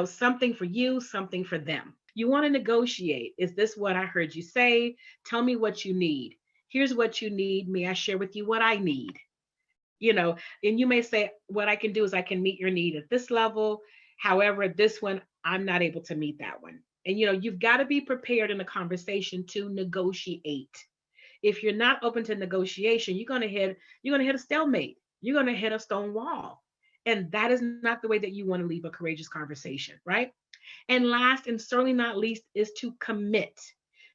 Something for you, something for them. You want to negotiate. Is this what I heard you say? Tell me what you need. Here's what you need. May I share with you what I need? And you may say, what I can do is I can meet your need at this level. However, this one, I'm not able to meet that one. And you've got to be prepared in a conversation to negotiate. If you're not open to negotiation, you're gonna hit a stalemate. You're gonna hit a stone wall. And that is not the way that you want to leave a courageous conversation, right? And last and certainly not least is to commit.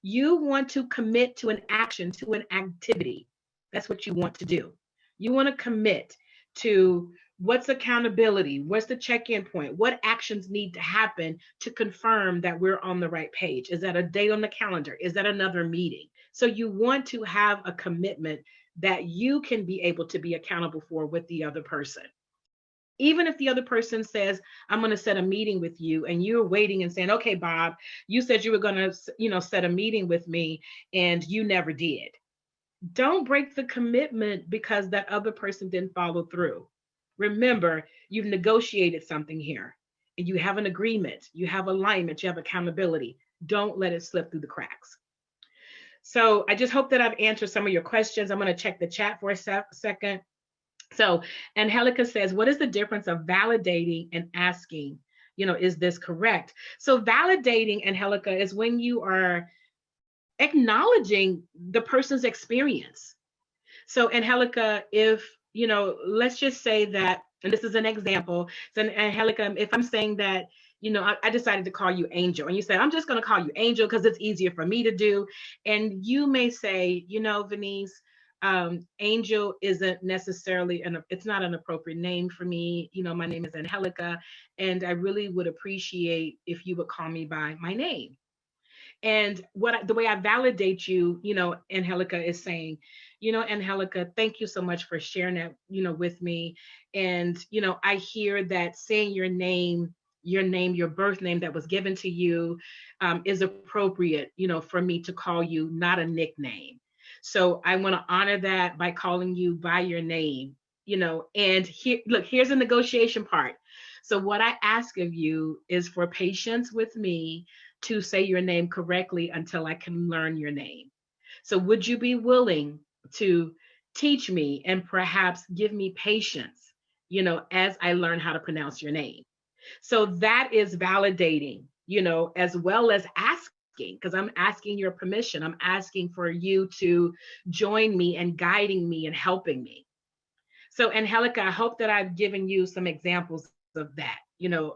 You want to commit to an action, to an activity. That's what you want to do. You want to commit to what's accountability, what's the check in point, what actions need to happen to confirm that we're on the right page. Is that a date on the calendar? Is that another meeting? So you want to have a commitment that you can be able to be accountable for with the other person. Even if the other person says, I'm going to set a meeting with you, and you're waiting and saying, okay, Bob, you said you were going to, set a meeting with me and you never did. Don't break the commitment because that other person didn't follow through. Remember, you've negotiated something here and you have an agreement, you have alignment, you have accountability. Don't let it slip through the cracks. So I just hope that I've answered some of your questions. I'm going to check the chat for a second. So Angelica says, what is the difference of validating and asking, is this correct? So validating, Angelica, is when you are acknowledging the person's experience. So Angelica, if, let's just say that, and this is an example. So Angelica, if I'm saying that, I decided to call you Angel, and you said, I'm just going to call you Angel because it's easier for me to do. And you may say, Vaneese, Angel isn't necessarily it's not an appropriate name for me. My name is Angelica, and I really would appreciate if you would call me by my name. And the way I validate you, Angelica, is saying, Angelica, thank you so much for sharing that, with me. And, I hear that saying your name, your birth name that was given to you, is appropriate, for me to call you, not a nickname. So I want to honor that by calling you by your name, and here, look, here's a negotiation part. So what I ask of you is for patience with me to say your name correctly until I can learn your name. So would you be willing to teach me and perhaps give me patience, as I learn how to pronounce your name? So that is validating, as well as asking, because I'm asking your permission. I'm asking for you to join me and guiding me and helping me. So, Angelica, I hope that I've given you some examples of that,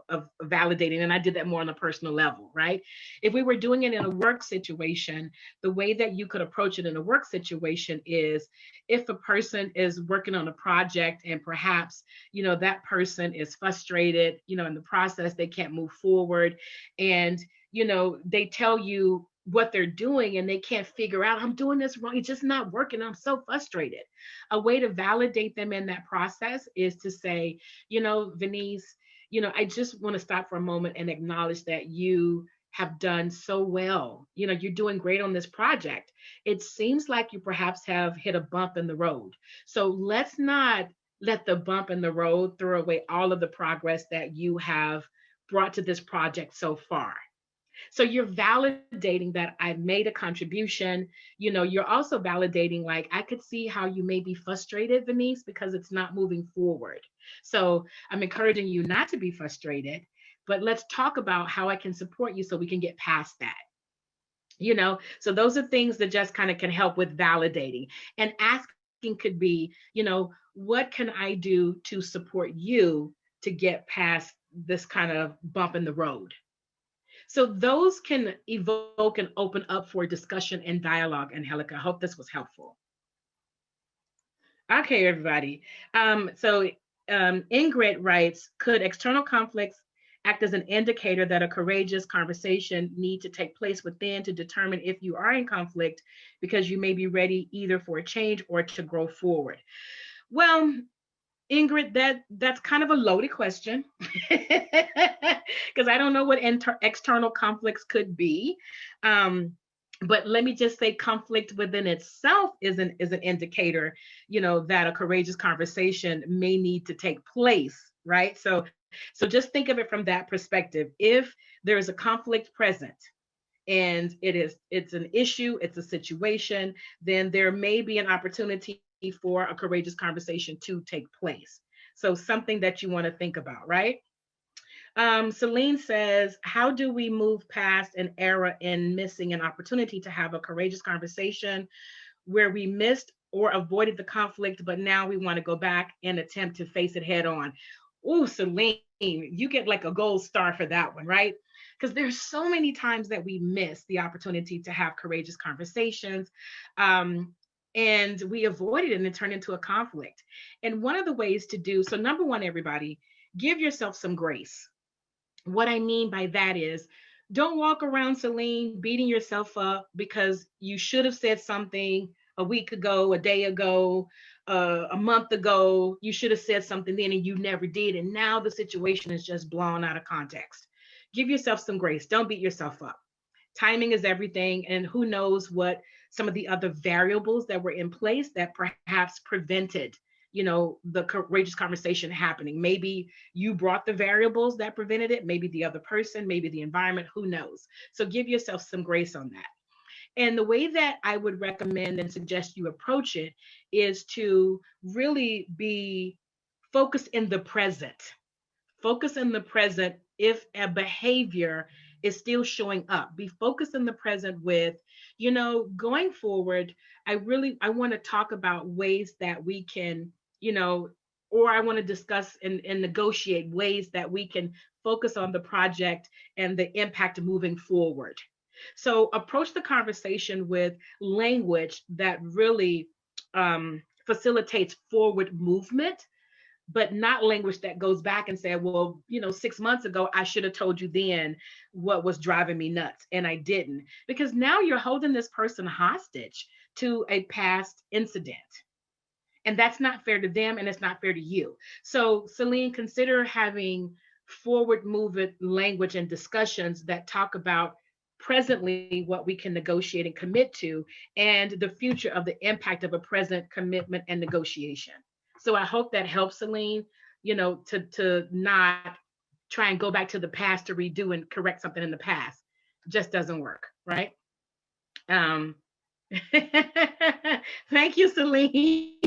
of validating. And I did that more on a personal level, right? If we were doing it in a work situation, the way that you could approach it in a work situation is if a person is working on a project and perhaps, that person is frustrated, in the process, they can't move forward. And, they tell you what they're doing and they can't figure out, I'm doing this wrong. It's just not working. I'm so frustrated. A way to validate them in that process is to say, Vaneese, I just want to stop for a moment and acknowledge that you have done so well. You're doing great on this project. It seems like you perhaps have hit a bump in the road. So let's not let the bump in the road throw away all of the progress that you have brought to this project so far. So you're validating that I made a contribution. You're also validating, like, I could see how you may be frustrated, Venice, because it's not moving forward. So I'm encouraging you not to be frustrated, but let's talk about how I can support you so we can get past that. So those are things that just kind of can help with validating. And asking could be, what can I do to support you to get past this kind of bump in the road? So those can evoke and open up for discussion and dialogue. Angelica, I hope this was helpful. Okay, everybody. Ingrid writes, could external conflicts act as an indicator that a courageous conversation need to take place within to determine if you are in conflict because you may be ready either for a change or to grow forward? Well, Ingrid, that's kind of a loaded question because I don't know what external conflicts could be. Um, but let me just say, conflict within itself is an indicator, that a courageous conversation may need to take place, right? So just think of it from that perspective. If there is a conflict present, and it's an issue, it's a situation, then there may be an opportunity for a courageous conversation to take place. So something that you want to think about, right? Celine says, how do we move past an era in missing an opportunity to have a courageous conversation where we missed or avoided the conflict, but now we want to go back and attempt to face it head on? Ooh, Celine, you get like a gold star for that one, right? Because there's so many times that we miss the opportunity to have courageous conversations. Um, and we avoid it and it turned into a conflict. And one of the ways to do so, number one, everybody, give yourself some grace. What I mean by that is, don't walk around, Celine, beating yourself up because you should have said something a week ago, a day ago, a month ago. You should have said something then and you never did. And now the situation is just blown out of context. Give yourself some grace. Don't beat yourself up. Timing is everything. And who knows what some of the other variables that were in place that perhaps prevented the courageous conversation happening. Maybe you brought the variables that prevented it, maybe the other person, maybe the environment, who knows? So give yourself some grace on that. And the way that I would recommend and suggest you approach it is to really be focused in the present. Focus in the present. If a behavior is still showing up, be focused in the present with, going forward, I want to talk about ways that we can, you know or I want to discuss and negotiate ways that we can focus on the project and the impact moving forward. So approach the conversation with language that really facilitates forward movement, but not language that goes back and say, well, 6 months ago, I should have told you then what was driving me nuts. And I didn't, because now you're holding this person hostage to a past incident. And that's not fair to them and it's not fair to you. So, Celine, consider having forward movement language and discussions that talk about presently what we can negotiate and commit to, and the future of the impact of a present commitment and negotiation. So I hope that helps, Celine, to not try and go back to the past to redo and correct something in the past. Just doesn't work, right? Um, Thank you, Celine.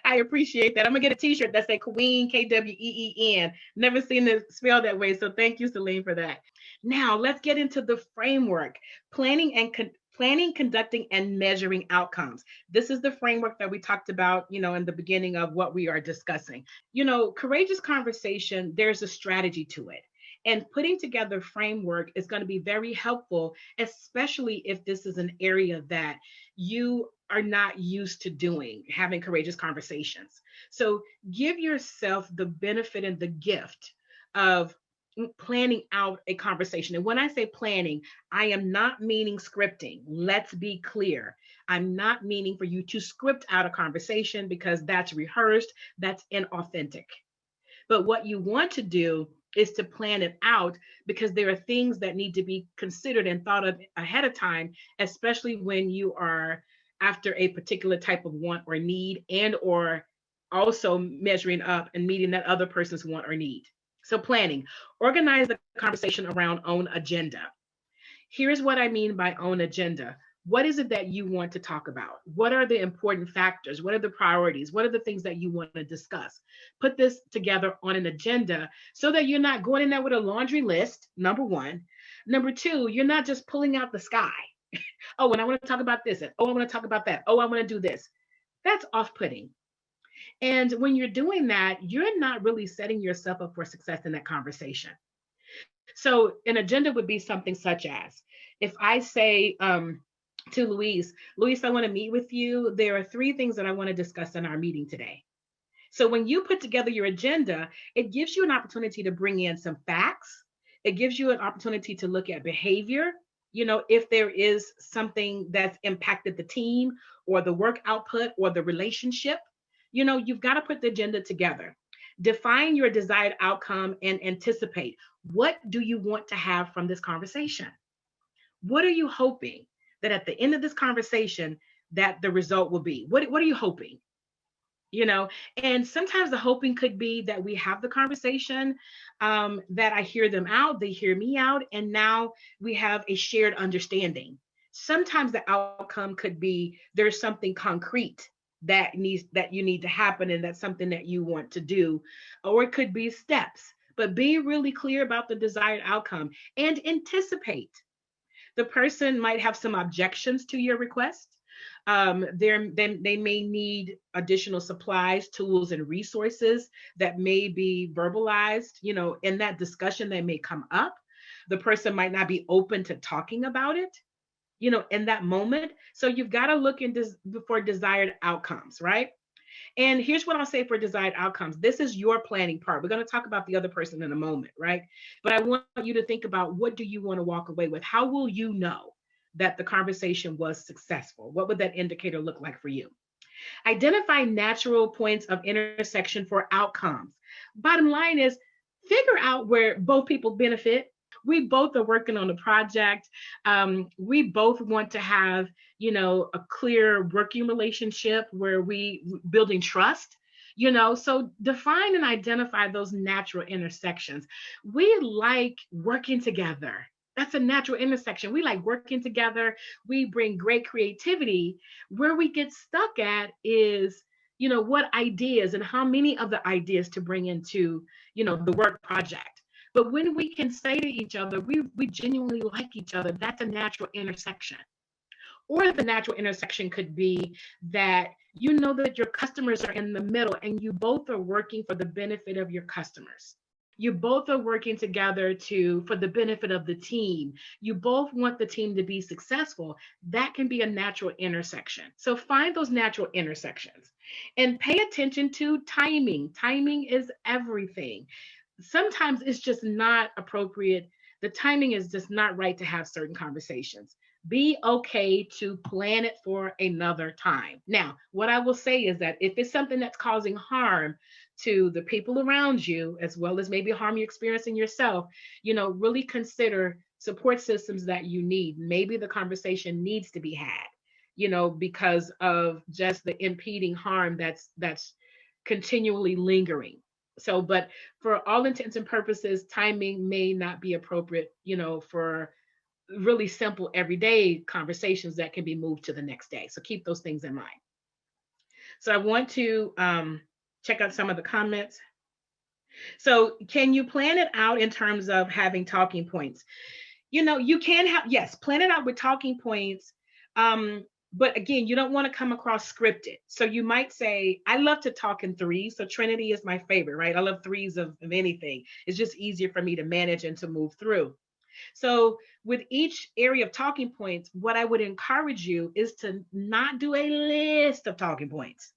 I appreciate that. I'm gonna get a T-shirt that say Queen, Kween. Never seen it spelled that way, so thank you, Celine, for that. Now let's get into the framework: planning, conducting, and measuring outcomes. This is the framework that we talked about, in the beginning of what we are discussing. Courageous conversation. There's a strategy to it. And putting together a framework is going to be very helpful, especially if this is an area that you are not used to doing, having courageous conversations. So give yourself the benefit and the gift of planning out a conversation. And when I say planning, I am not meaning scripting. Let's be clear. I'm not meaning for you to script out a conversation, because that's rehearsed, that's inauthentic. But what you want to do is to plan it out, because there are things that need to be considered and thought of ahead of time, especially when you are after a particular type of want or need, and or also measuring up and meeting that other person's want or need. So planning, organize the conversation around own agenda. Here's what I mean by own agenda. What is it that you want to talk about? What are the important factors? What are the priorities? What are the things that you want to discuss? Put this together on an agenda so that you're not going in there with a laundry list, number one. Number two, you're not just pulling out the sky. Oh, and I want to talk about this. And oh, I want to talk about that. Oh, I want to do this. That's off putting. And when you're doing that, you're not really setting yourself up for success in that conversation. So, an agenda would be something such as if I say to Luis, I want to meet with you. There are three things that I want to discuss in our meeting today. So, when you put together your agenda, it gives you an opportunity to bring in some facts. It gives you an opportunity to look at behavior. If there is something that's impacted the team or the work output or the relationship, you've got to put the agenda together. Define your desired outcome and anticipate. What do you want to have from this conversation? What are you hoping that at the end of this conversation that the result will be? What are you hoping? And sometimes the hoping could be that we have the conversation, that I hear them out, they hear me out, and now we have a shared understanding. Sometimes the outcome could be there's something concrete that you need to happen, and that's something that you want to do, or it could be steps. But be really clear about the desired outcome and anticipate. The person might have some objections to your request. They may need additional supplies, tools, and resources that may be verbalized. In that discussion, they may come up. The person might not be open to talking about it, in that moment. So you've got to look for desired outcomes, right? And here's what I'll say for desired outcomes. This is your planning part. We're going to talk about the other person in a moment, right? But I want you to think about, what do you want to walk away with? How will you know that the conversation was successful? What would that indicator look like for you? Identify natural points of intersection for outcomes. Bottom line is, figure out where both people benefit. We both are working on a project. We both want to have, a clear working relationship where we building trust. So define and identify those natural intersections. We like working together. That's a natural intersection. We like working together. We bring great creativity. Where we get stuck at is, what ideas and how many of the ideas to bring into, the work project. But when we can say to each other, we genuinely like each other, that's a natural intersection. Or the natural intersection could be that that your customers are in the middle and you both are working for the benefit of your customers. You both are working together for the benefit of the team. You both want the team to be successful. That can be a natural intersection. So find those natural intersections and pay attention to timing. Timing is everything. Sometimes it's just not appropriate. The timing is just not right to have certain conversations. Be okay to plan it for another time. Now, what I will say is that if it's something that's causing harm to the people around you, as well as maybe harm you're experiencing yourself, really consider support systems that you need. Maybe the conversation needs to be had, because of just the impeding harm that's continually lingering. So, but for all intents and purposes, timing may not be appropriate, for really simple everyday conversations that can be moved to the next day. So keep those things in mind. So I want to check out some of the comments. So can you plan it out in terms of having talking points? You can have, yes, plan it out with talking points. But again, you don't want to come across scripted. So you might say, I love to talk in threes. So Trinity is my favorite, right? I love threes of anything. It's just easier for me to manage and to move through. So with each area of talking points, what I would encourage you is to not do a list of talking points.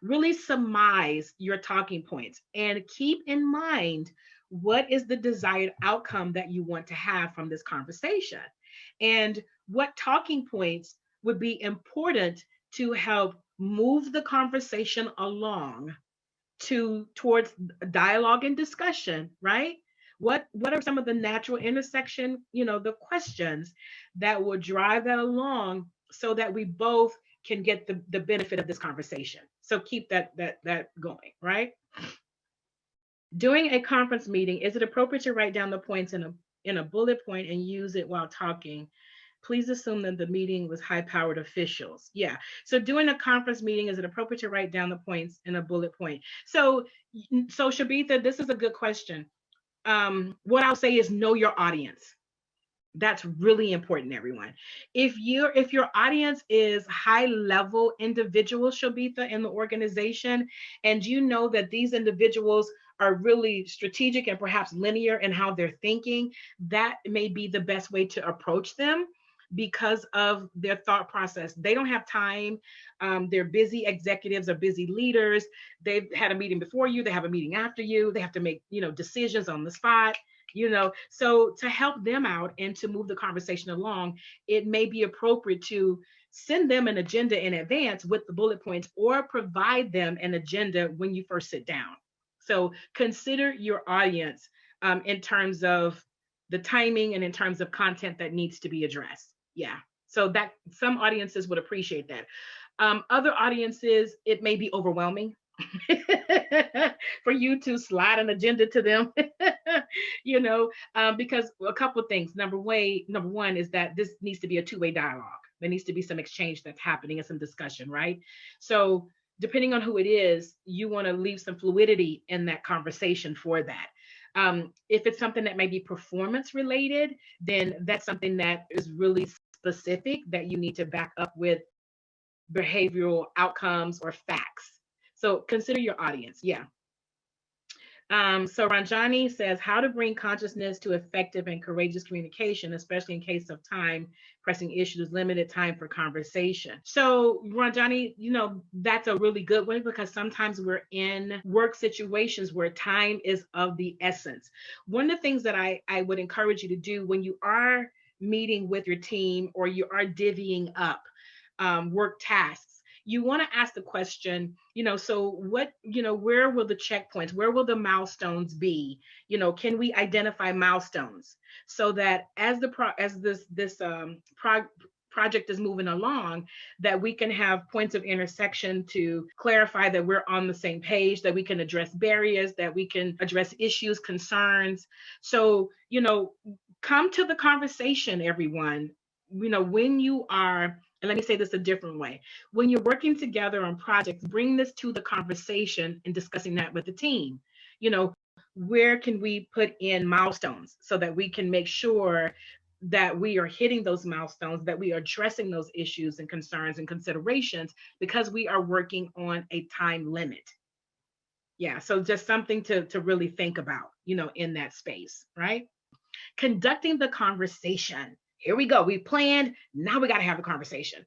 Really surmise your talking points and keep in mind what is the desired outcome that you want to have from this conversation, and what talking points would be important to help move the conversation along towards dialogue and discussion, right? What are some of the natural intersection, the questions that will drive that along so that we both can get the benefit of this conversation. So keep that going, right? During a conference meeting, is it appropriate to write down the points in a in a bullet point and use it while talking. Please assume that the meeting was high-powered officials. Yeah. So during a conference meeting, is it appropriate to write down the points in a bullet point? So Shabitha, this is a good question. What I'll say is know your audience. That's really important, everyone. If your audience is high level individuals, Shabitha, in the organization, and you know that these individuals are really strategic and perhaps linear in how they're thinking, that may be the best way to approach them because of their thought process. They don't have time. They're busy executives or busy leaders. They've had a meeting before you. They have a meeting after you. They have to make, decisions on the spot. So to help them out and to move the conversation along, it may be appropriate to send them an agenda in advance with the bullet points or provide them an agenda when you first sit down. So consider your audience in terms of the timing and in terms of content that needs to be addressed. Yeah. So that some audiences would appreciate that. Other audiences, it may be overwhelming for you to slide an agenda to them, because a couple of things. Number one is that this needs to be a two-way dialogue. There needs to be some exchange that's happening and some discussion, right? So depending on who it is, you want to leave some fluidity in that conversation for that. If it's something that may be performance related, then that's something that is really specific that you need to back up with behavioral outcomes or facts. So consider your audience. Yeah. So Ranjani says how to bring consciousness to effective and courageous communication, especially in case of time pressing issues, limited time for conversation. So Ranjani, that's a really good one because sometimes we're in work situations where time is of the essence. One of the things that I would encourage you to do when you are meeting with your team or you are divvying up work tasks, you want to ask the question, so what, where will the checkpoints, where will the milestones be? Can we identify milestones so that as this project is moving along, that we can have points of intersection to clarify that we're on the same page, that we can address barriers, that we can address issues, concerns. So, come to the conversation, everyone. When you are, and let me say this a different way. When you're working together on projects, bring this to the conversation and discussing that with the team. Where can we put in milestones so that we can make sure that we are hitting those milestones, that we are addressing those issues and concerns and considerations because we are working on a time limit. Yeah, so just something to really think about, in that space, right? Conducting the conversation. Here we go. We planned. Now we got to have a conversation.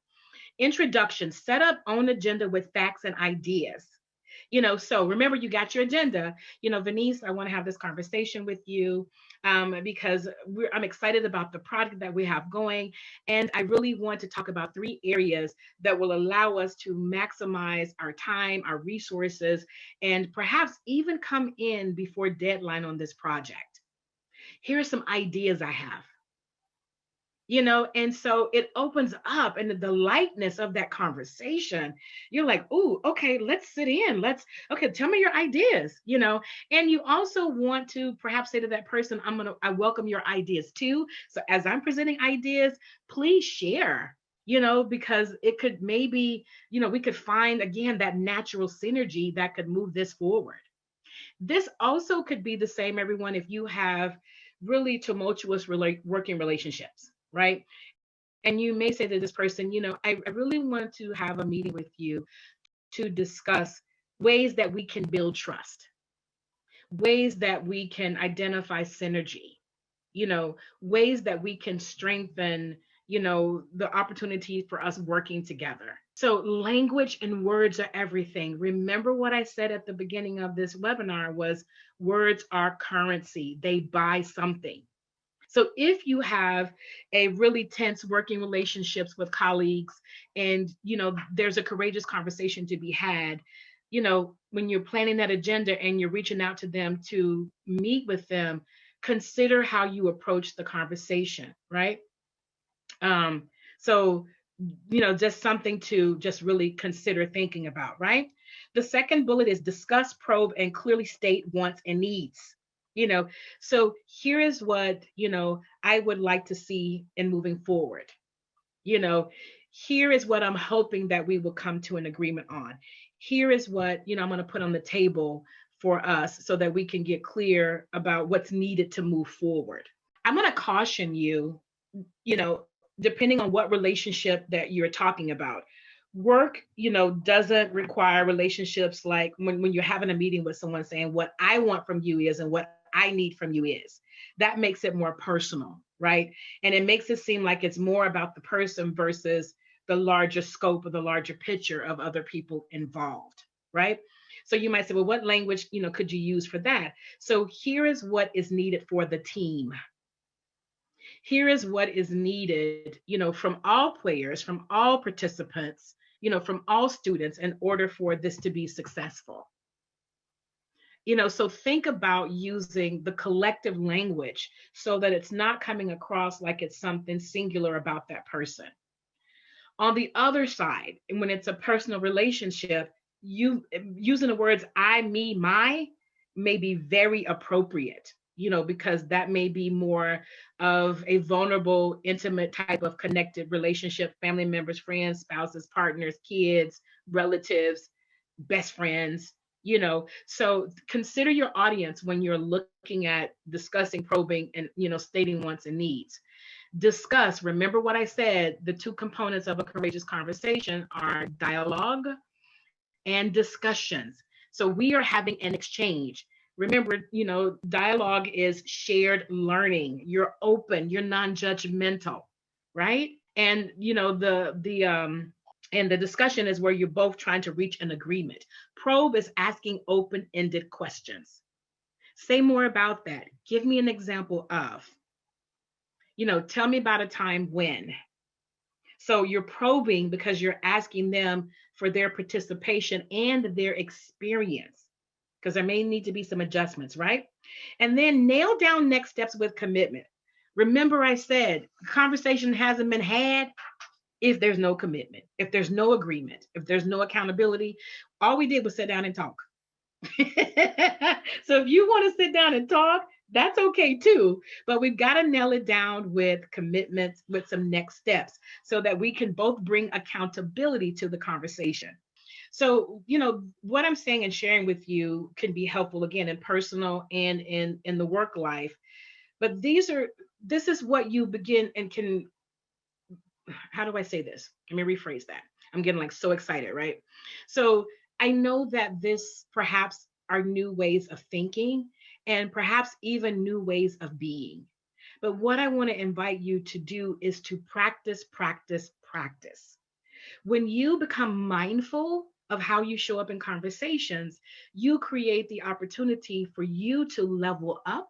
Introduction. Set up own agenda with facts and ideas. So remember, you got your agenda. Vaneese, I want to have this conversation with you because I'm excited about the project that we have going. And I really want to talk about 3 areas that will allow us to maximize our time, our resources, and perhaps even come in before deadline on this project. Here are some ideas I have. And so it opens up, and the lightness of that conversation, you're like, "Ooh, okay, let's sit in. Okay, tell me your ideas," and you also want to perhaps say to that person, I welcome your ideas too. So as I'm presenting ideas, please share, because it could maybe, we could find again that natural synergy that could move this forward. This also could be the same, everyone, if you have really tumultuous working relationships, right? And you may say to this person, I really want to have a meeting with you to discuss ways that we can build trust, ways that we can identify synergy, ways that we can strengthen, the opportunity for us working together. So language and words are everything. Remember what I said at the beginning of this webinar was words are currency. They buy something. So if you have a really tense working relationships with colleagues and, there's a courageous conversation to be had, when you're planning that agenda and you're reaching out to them to meet with them, consider how you approach the conversation, right? So, just something to just really consider thinking about, right? The second bullet is discuss, probe, and clearly state wants and needs. You know, so here is what, I would like to see in moving forward. You know, here is what I'm hoping that we will come to an agreement on. Here is what, I'm going to put on the table for us so that we can get clear about what's needed to move forward. I'm going to caution you, depending on what relationship that you're talking about. Work, doesn't require relationships like when you're having a meeting with someone saying, what I want from you is, and what I need from you is. That makes it more personal, right? And it makes it seem like it's more about the person versus the larger scope or the larger picture of other people involved, right? So you might say, well, what language, could you use for that? So here is what is needed for the team. Here is what is needed, from all players, from all participants, from all students in order for this to be successful. So think about using the collective language so that it's not coming across like it's something singular about that person. On the other side, and when it's a personal relationship, you using the words I, me, my may be very appropriate, because that may be more of a vulnerable, intimate type of connected relationship, family members, friends, spouses, partners, kids, relatives, best friends. So consider your audience when you're looking at discussing, probing, and stating wants and needs. Discuss, remember what I said, the two components of a courageous conversation are dialogue and discussions. So we are having an exchange. Remember, dialogue is shared learning. You're open, you're non-judgmental, right? And the discussion is where you're both trying to reach an agreement. Probe is asking open-ended questions. Say more about that. Give me an example of, tell me about a time when. So you're probing because you're asking them for their participation and their experience, because there may need to be some adjustments, right? And then nail down next steps with commitment. Remember, I said conversation hasn't been had if there's no commitment, if there's no agreement, if there's no accountability. All we did was sit down and talk. So if you want to sit down and talk, that's okay too. But we've got to nail it down with commitments, with some next steps, so that we can both bring accountability to the conversation. So, what I'm saying and sharing with you can be helpful again in personal and in the work life. But this is what you begin and can, how do I say this? Let me rephrase that. I'm getting like so excited, right? So I know that this perhaps are new ways of thinking and perhaps even new ways of being. But what I want to invite you to do is to practice, practice, practice. When you become mindful of how you show up in conversations, you create the opportunity for you to level up,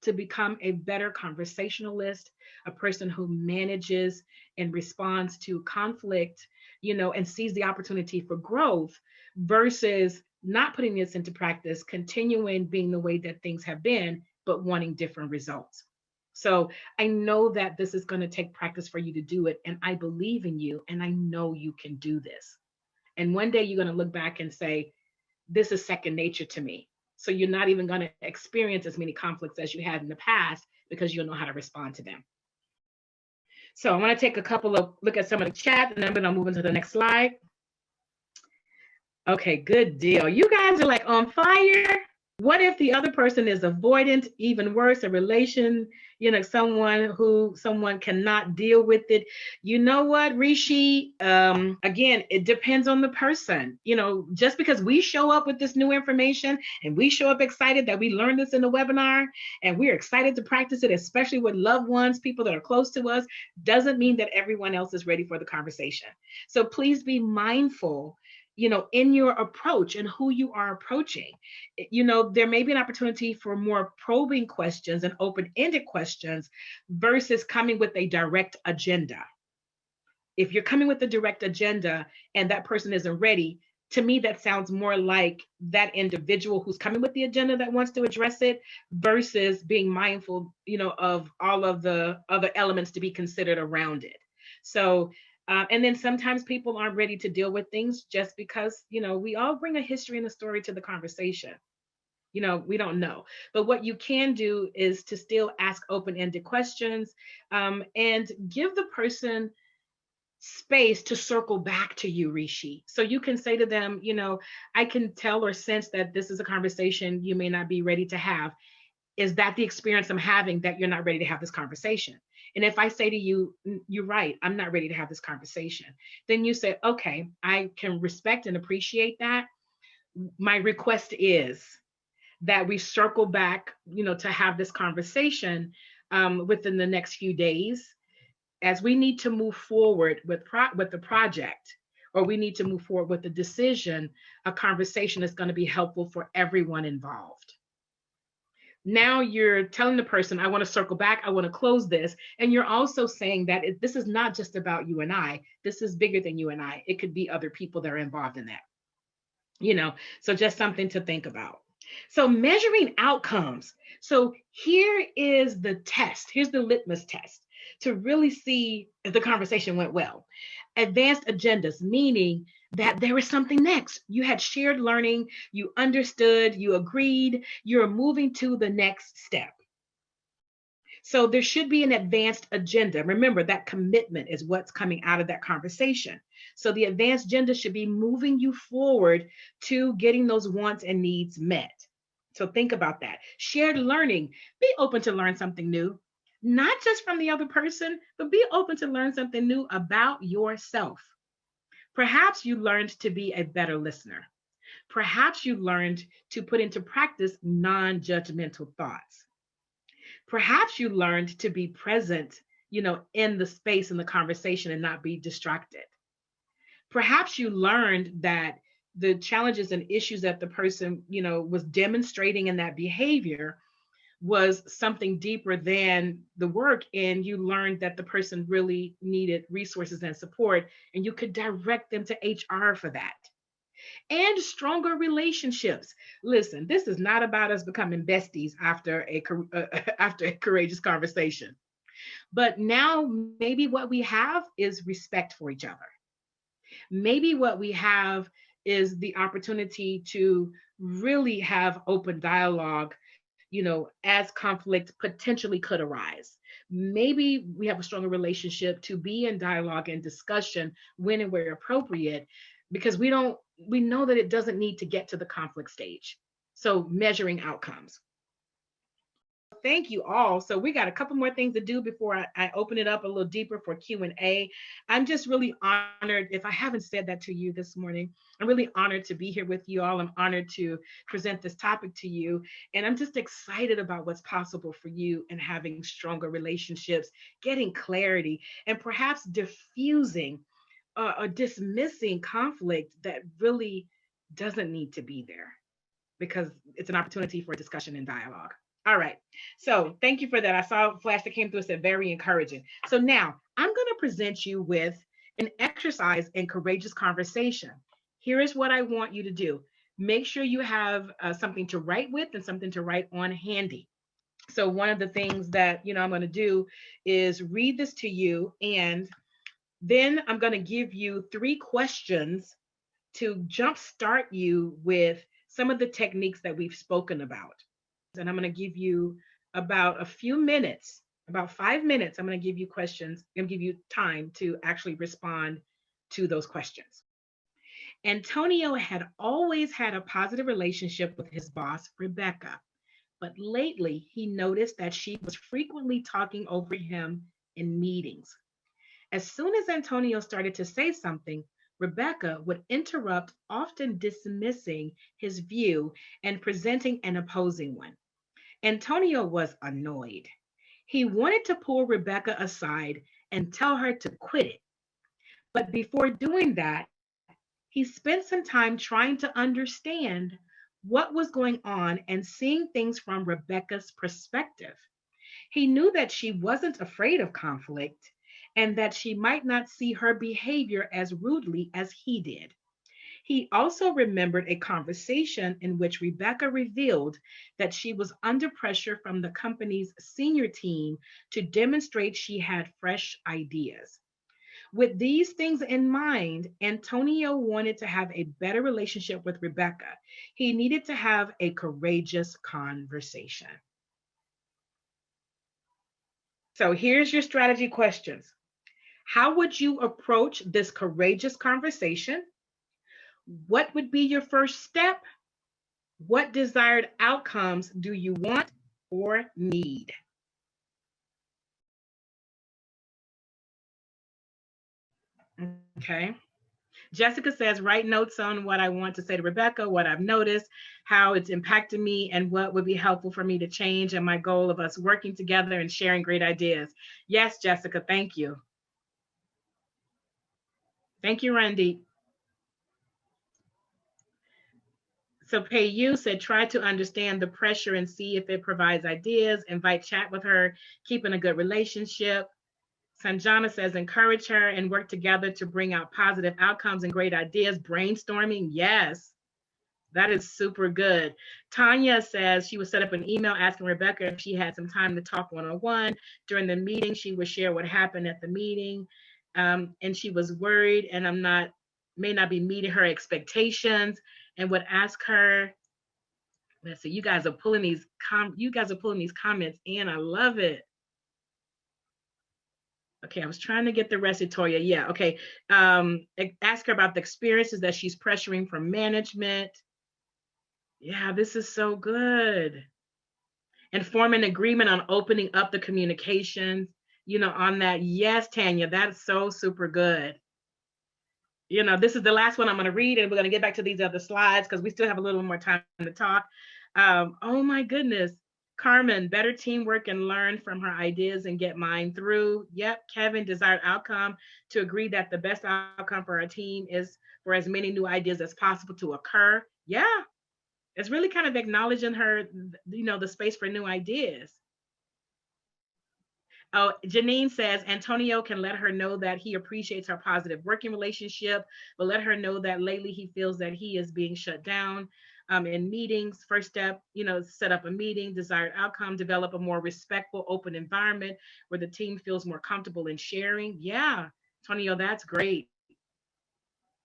to become a better conversationalist, a person who manages and responds to conflict, and sees the opportunity for growth versus not putting this into practice, continuing being the way that things have been, but wanting different results. So I know that this is going to take practice for you to do it. And I believe in you, and I know you can do this. And one day you're going to look back and say, this is second nature to me. So you're not even going to experience as many conflicts as you had in the past because you'll know how to respond to them. So I want to take a couple of look at some of the chat, and then I'm going to move into the next slide. Okay, good deal. You guys are like on fire. What if the other person is avoidant, even worse, a relation, someone cannot deal with it? You know what, Rishi? Again, it depends on the person. Just because we show up with this new information and we show up excited that we learned this in the webinar and we're excited to practice it, especially with loved ones, people that are close to us, doesn't mean that everyone else is ready for the conversation. So please be mindful in your approach and who you are approaching. There may be an opportunity for more probing questions and open-ended questions versus coming with a direct agenda. If you're coming with a direct agenda and that person isn't ready, to me, that sounds more like that individual who's coming with the agenda that wants to address it versus being mindful, of all of the other elements to be considered around it. So and then sometimes people aren't ready to deal with things just because, we all bring a history and a story to the conversation. We don't know. But what you can do is to still ask open-ended questions, and give the person space to circle back to you, Rishi. So you can say to them, I can tell or sense that this is a conversation you may not be ready to have. Is that the experience I'm having, that you're not ready to have this conversation? And if I say to you, you're right, I'm not ready to have this conversation, then you say, okay, I can respect and appreciate that. My request is that we circle back, to have this conversation within the next few days, as we need to move forward with the project, or we need to move forward with the decision. A conversation is going to be helpful for everyone involved. Now you're telling the person, I want to circle back, I want to close this. And you're also saying that this is not just about you and I, this is bigger than you and I. It could be other people that are involved in that, so just something to think about. So measuring outcomes. So here is the test. Here's the litmus test to really see if the conversation went well. Advanced agendas, meaning that there is something next. You had shared learning, you understood, you agreed, you're moving to the next step. So there should be an advanced agenda. Remember, that commitment is what's coming out of that conversation. So the advanced agenda should be moving you forward to getting those wants and needs met. So think about that. Shared learning, be open to learn something new, not just from the other person, but be open to learn something new about yourself. Perhaps you learned to be a better listener. Perhaps you learned to put into practice non-judgmental thoughts. Perhaps you learned to be present, in the space, in the conversation, and not be distracted. Perhaps you learned that the challenges and issues that the person, was demonstrating in that behavior was something deeper than the work. And you learned that the person really needed resources and support, and you could direct them to HR for that. And stronger relationships. Listen, this is not about us becoming besties after after a courageous conversation. But now maybe what we have is respect for each other. Maybe what we have is the opportunity to really have open dialogue, as conflict potentially could arise. Maybe we have a stronger relationship to be in dialogue and discussion when and where appropriate, because we know that it doesn't need to get to the conflict stage. So measuring outcomes. Thank you all. So we got a couple more things to do before I open it up a little deeper for Q&A. I'm just really honored. If I haven't said that to you this morning, I'm really honored to be here with you all. I'm honored to present this topic to you. And I'm just excited about what's possible for you and having stronger relationships, getting clarity, and perhaps diffusing or dismissing conflict that really doesn't need to be there, because it's an opportunity for discussion and dialogue. All right. So thank you for that. I saw a flash that came through, said very encouraging. So now I'm going to present you with an exercise in courageous conversation. Here is what I want you to do. Make sure you have something to write with and something to write on handy. So one of the things that I'm going to do is read this to you, and then I'm going to give you 3 questions to jumpstart you with some of the techniques that we've spoken about. And I'm going to give you about a few minutes, about 5 minutes. I'm going to give you questions. I'm going to give you time to actually respond to those questions. Antonio had always had a positive relationship with his boss, Rebecca, but lately he noticed that she was frequently talking over him in meetings. As soon as Antonio started to say something, Rebecca would interrupt, often dismissing his view and presenting an opposing one. Antonio was annoyed. He wanted to pull Rebecca aside and tell her to quit it. But before doing that, he spent some time trying to understand what was going on and seeing things from Rebecca's perspective. He knew that she wasn't afraid of conflict and that she might not see her behavior as rudely as he did. He also remembered a conversation in which Rebecca revealed that she was under pressure from the company's senior team to demonstrate she had fresh ideas. With these things in mind, Antonio wanted to have a better relationship with Rebecca. He needed to have a courageous conversation. So here's your strategy questions. How would you approach this courageous conversation? What would be your first step? What desired outcomes do you want or need? Okay. Jessica says, write notes on what I want to say to Rebecca, what I've noticed, how it's impacted me, and what would be helpful for me to change, and my goal of us working together and sharing great ideas. Yes, Jessica, thank you. Thank you, Randy. So Pei Yu said, try to understand the pressure and see if it provides ideas, invite chat with her, keeping a good relationship. Sanjana says, encourage her and work together to bring out positive outcomes and great ideas. Brainstorming, yes. That is super good. Tanya says she would set up an email asking Rebecca if she had some time to talk one-on-one. During the meeting, she would share what happened at the meeting. And she was worried and may not be meeting her expectations, and would ask her, let's see, you guys are pulling these comments in. I love it. Okay, I was trying to get the rest of Toya. Yeah, okay. Ask her about the experiences that she's pressuring from management. Yeah, this is so good. And form an agreement on opening up the communications, on that. Yes, Tanya, that's so super good. This is the last one I'm going to read, and we're going to get back to these other slides because we still have a little more time to talk. Oh my goodness. Carmen, better teamwork and learn from her ideas and get mine through. Yep. Kevin, desired outcome, to agree that the best outcome for our team is for as many new ideas as possible to occur. Yeah. It's really kind of acknowledging her, the space for new ideas. Oh, Janine says Antonio can let her know that he appreciates her positive working relationship, but let her know that lately he feels that he is being shut down in meetings. First step, set up a meeting, desired outcome, develop a more respectful, open environment where the team feels more comfortable in sharing. Yeah, Antonio, that's great.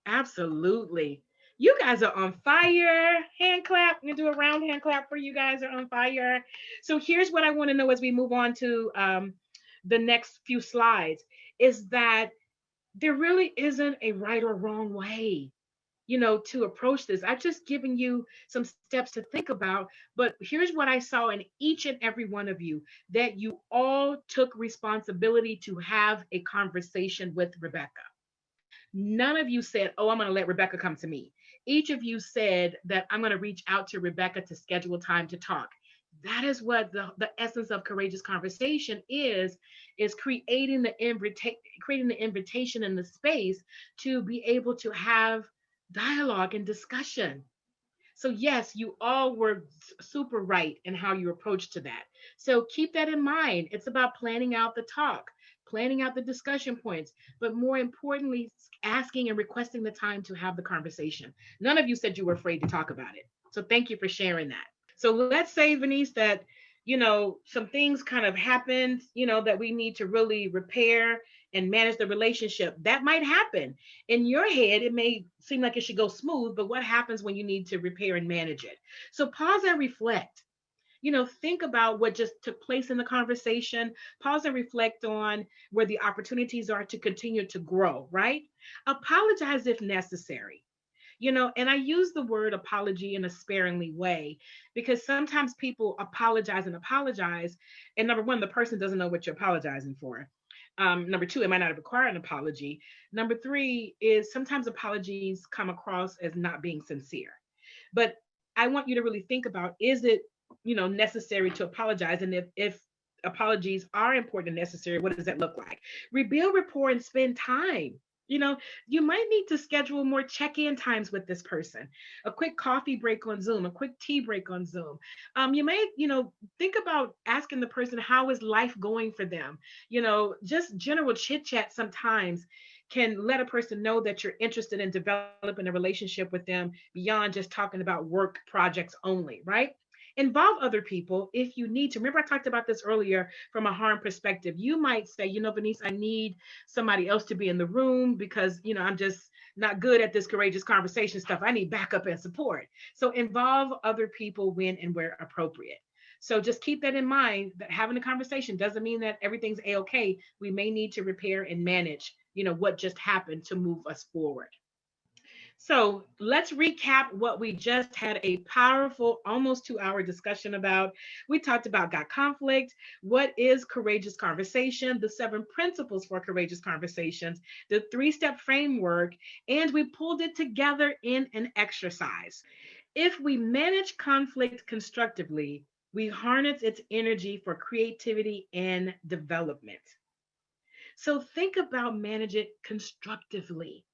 Absolutely. You guys are on fire. Hand clap. I'm going to do a round hand clap for you guys are on fire. So here's what I want to know as we move on to the next few slides is that there really isn't a right or wrong way, to approach this. I've just given you some steps to think about, but here's what I saw in each and every one of you, that you all took responsibility to have a conversation with Rebecca. None of you said, oh, I'm going to let Rebecca come to me. Each of you said that I'm going to reach out to Rebecca to schedule time to talk. That is what the essence of courageous conversation is creating the invitation in the space to be able to have dialogue and discussion. So yes, you all were super right in how you approach to that. So keep that in mind. It's about planning out the talk, planning out the discussion points, but more importantly, asking and requesting the time to have the conversation. None of you said you were afraid to talk about it. So thank you for sharing that. So let's say, Vaneese, that, some things kind of happened, that we need to really repair and manage the relationship. That might happen. In your head, it may seem like it should go smooth, but what happens when you need to repair and manage it? So pause and reflect. Think about what just took place in the conversation. Pause and reflect on where the opportunities are to continue to grow, right? Apologize if necessary. And I use the word apology in a sparingly way because sometimes people apologize and apologize. And number one, the person doesn't know what you're apologizing for. Number two, it might not require an apology. Number three is sometimes apologies come across as not being sincere. But I want you to really think about, is it, necessary to apologize? And if apologies are important and necessary, what does that look like? Rebuild rapport and spend time. You might need to schedule more check-in times with this person, a quick coffee break on Zoom, a quick tea break on Zoom. You may, think about asking the person, how is life going for them? Just general chit chat sometimes can let a person know that you're interested in developing a relationship with them beyond just talking about work projects only, right? Involve other people if you need to. Remember, I talked about this earlier from a harm perspective. You might say, Vaneese, I need somebody else to be in the room because, I'm just not good at this courageous conversation stuff. I need backup and support. So involve other people when and where appropriate. So just keep that in mind, that having a conversation doesn't mean that everything's a-okay. We may need to repair and manage, what just happened to move us forward. So let's recap what we just had a powerful, almost 2 hour discussion about. We talked about got conflict, what is courageous conversation, the 7 principles for courageous conversations, the 3-step framework, and we pulled it together in an exercise. If we manage conflict constructively, we harness its energy for creativity and development. So think about manage it constructively.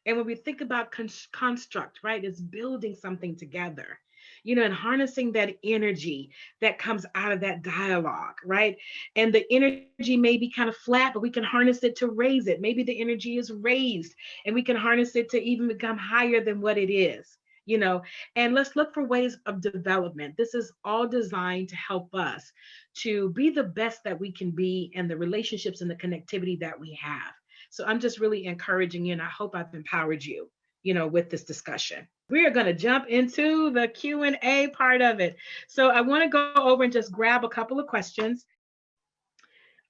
And when we think about construct, right, it's building something together, and harnessing that energy that comes out of that dialogue, right? And the energy may be kind of flat, but we can harness it to raise it. Maybe the energy is raised and we can harness it to even become higher than what it is, and let's look for ways of development. This is all designed to help us to be the best that we can be and the relationships and the connectivity that we have. So I'm just really encouraging you, and I hope I've empowered you, with this discussion. We are going to jump into the Q&A part of it. So I want to go over and just grab a couple of questions.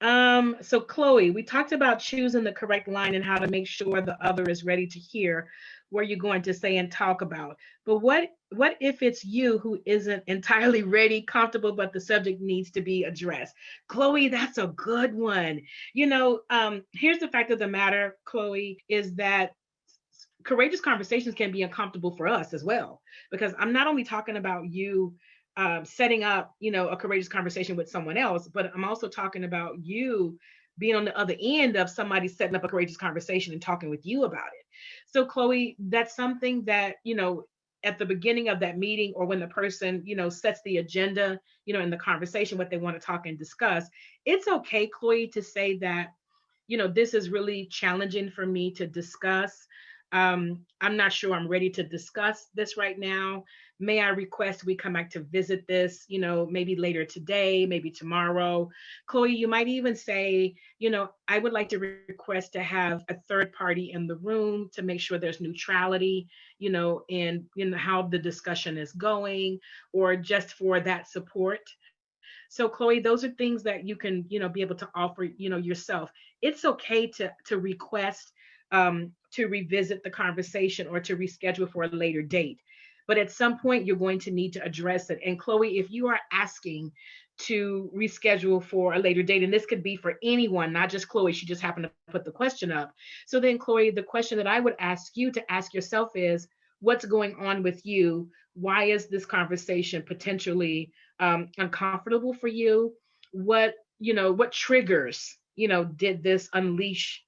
So Chloe, we talked about choosing the correct line and how to make sure the other is ready to hear what you're going to say and talk about. But what if it's you who isn't entirely ready, comfortable, but the subject needs to be addressed? Chloe, that's a good one. Here's the fact of the matter, Chloe, is that courageous conversations can be uncomfortable for us as well, because I'm not only talking about you setting up, a courageous conversation with someone else, but I'm also talking about you being on the other end of somebody setting up a courageous conversation and talking with you about it. So, Chloe, that's something that, at the beginning of that meeting, or when the person, sets the agenda, in the conversation, what they want to talk and discuss, it's okay, Chloe, to say that, this is really challenging for me to discuss. I'm not sure I'm ready to discuss this right now. May I request we come back to visit this, maybe later today, maybe tomorrow. Chloe, you might even say, I would like to request to have a third party in the room to make sure there's neutrality, in how the discussion is going, or just for that support. So Chloe, those are things that you can, be able to offer, yourself. It's okay to request to revisit the conversation or to reschedule for a later date. But at some point, you're going to need to address it. And Chloe, if you are asking to reschedule for a later date, and this could be for anyone, not just Chloe, she just happened to put the question up. So then, Chloe, the question that I would ask you to ask yourself is, what's going on with you? Why is this conversation potentially uncomfortable for you? What triggers, did this unleash,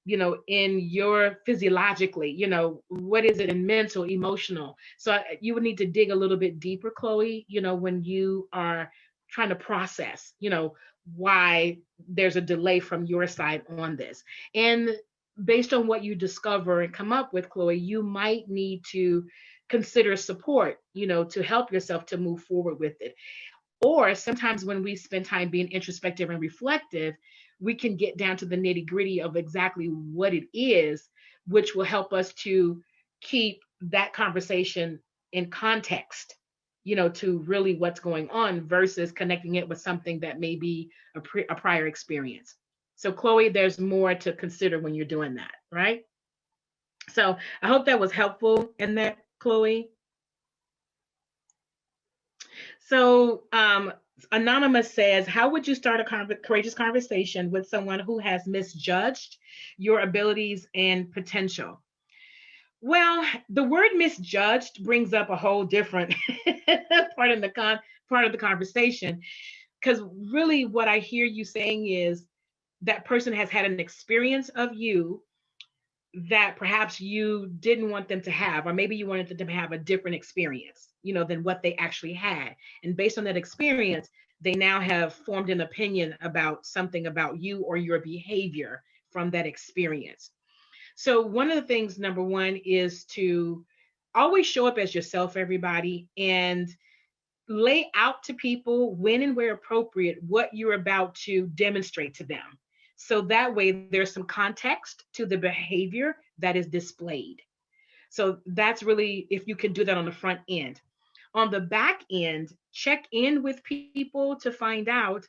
in your physiologically, what is it in mental, emotional? So you would need to dig a little bit deeper, Chloe, when you are trying to process, why there's a delay from your side on this. And based on what you discover and come up with, Chloe, you might need to consider support, to help yourself to move forward with it. Or sometimes when we spend time being introspective and reflective, we can get down to the nitty gritty of exactly what it is, which will help us to keep that conversation in context, to really what's going on versus connecting it with something that may be a prior experience. So, Chloe, there's more to consider when you're doing that, right? So I hope that was helpful in that, Chloe. So Anonymous says, how would you start a courageous conversation with someone who has misjudged your abilities and potential? Well, the word misjudged brings up a whole different part of the conversation, because really what I hear you saying is that person has had an experience of you that perhaps you didn't want them to have, or maybe you wanted them to have a different experience, than what they actually had. And based on that experience, they now have formed an opinion about something about you or your behavior from that experience. So one of the things, number one, is to always show up as yourself, everybody. And lay out to people when and where appropriate what you're about to demonstrate to them. So that way there's some context to the behavior that is displayed. So that's really, if you can do that on the front end. On the back end, check in with people to find out,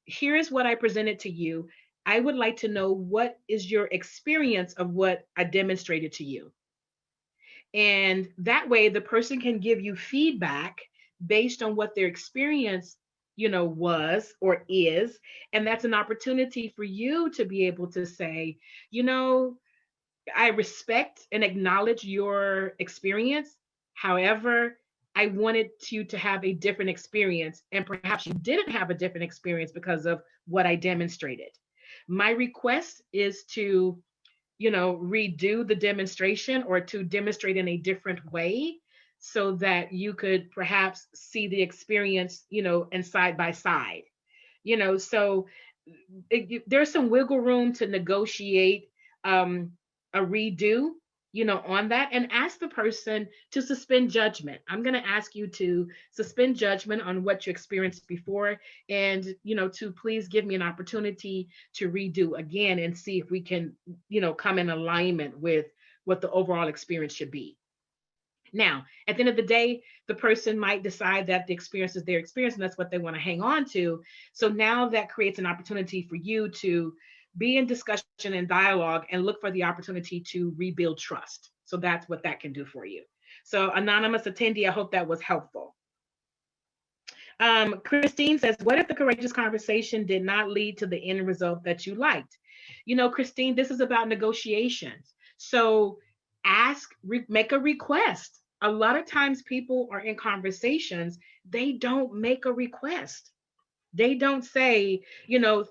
here's what I presented to you. I would like to know what is your experience of what I demonstrated to you. And that way the person can give you feedback based on what their experience, was or is. And that's an opportunity for you to be able to say, you know, I respect and acknowledge your experience. However, I wanted you to have a different experience, and perhaps you didn't have a different experience because of what I demonstrated. My request is to, redo the demonstration or to demonstrate in a different way so that you could perhaps see the experience, and side by side. So there's some wiggle room to negotiate a redo, on that, and ask the person to suspend judgment. I'm going to ask you to suspend judgment on what you experienced before, and, to please give me an opportunity to redo again and see if we can, come in alignment with what the overall experience should be. Now, at the end of the day, the person might decide that the experience is their experience and that's what they want to hang on to. So now that creates an opportunity for you to be in discussion and dialogue and look for the opportunity to rebuild trust. So that's what that can do for you. So, anonymous attendee, I hope that was helpful. Christine says, what if the courageous conversation did not lead to the end result that you liked? Christine, this is about negotiations. So make a request. A lot of times people are in conversations, they don't make a request. They don't say,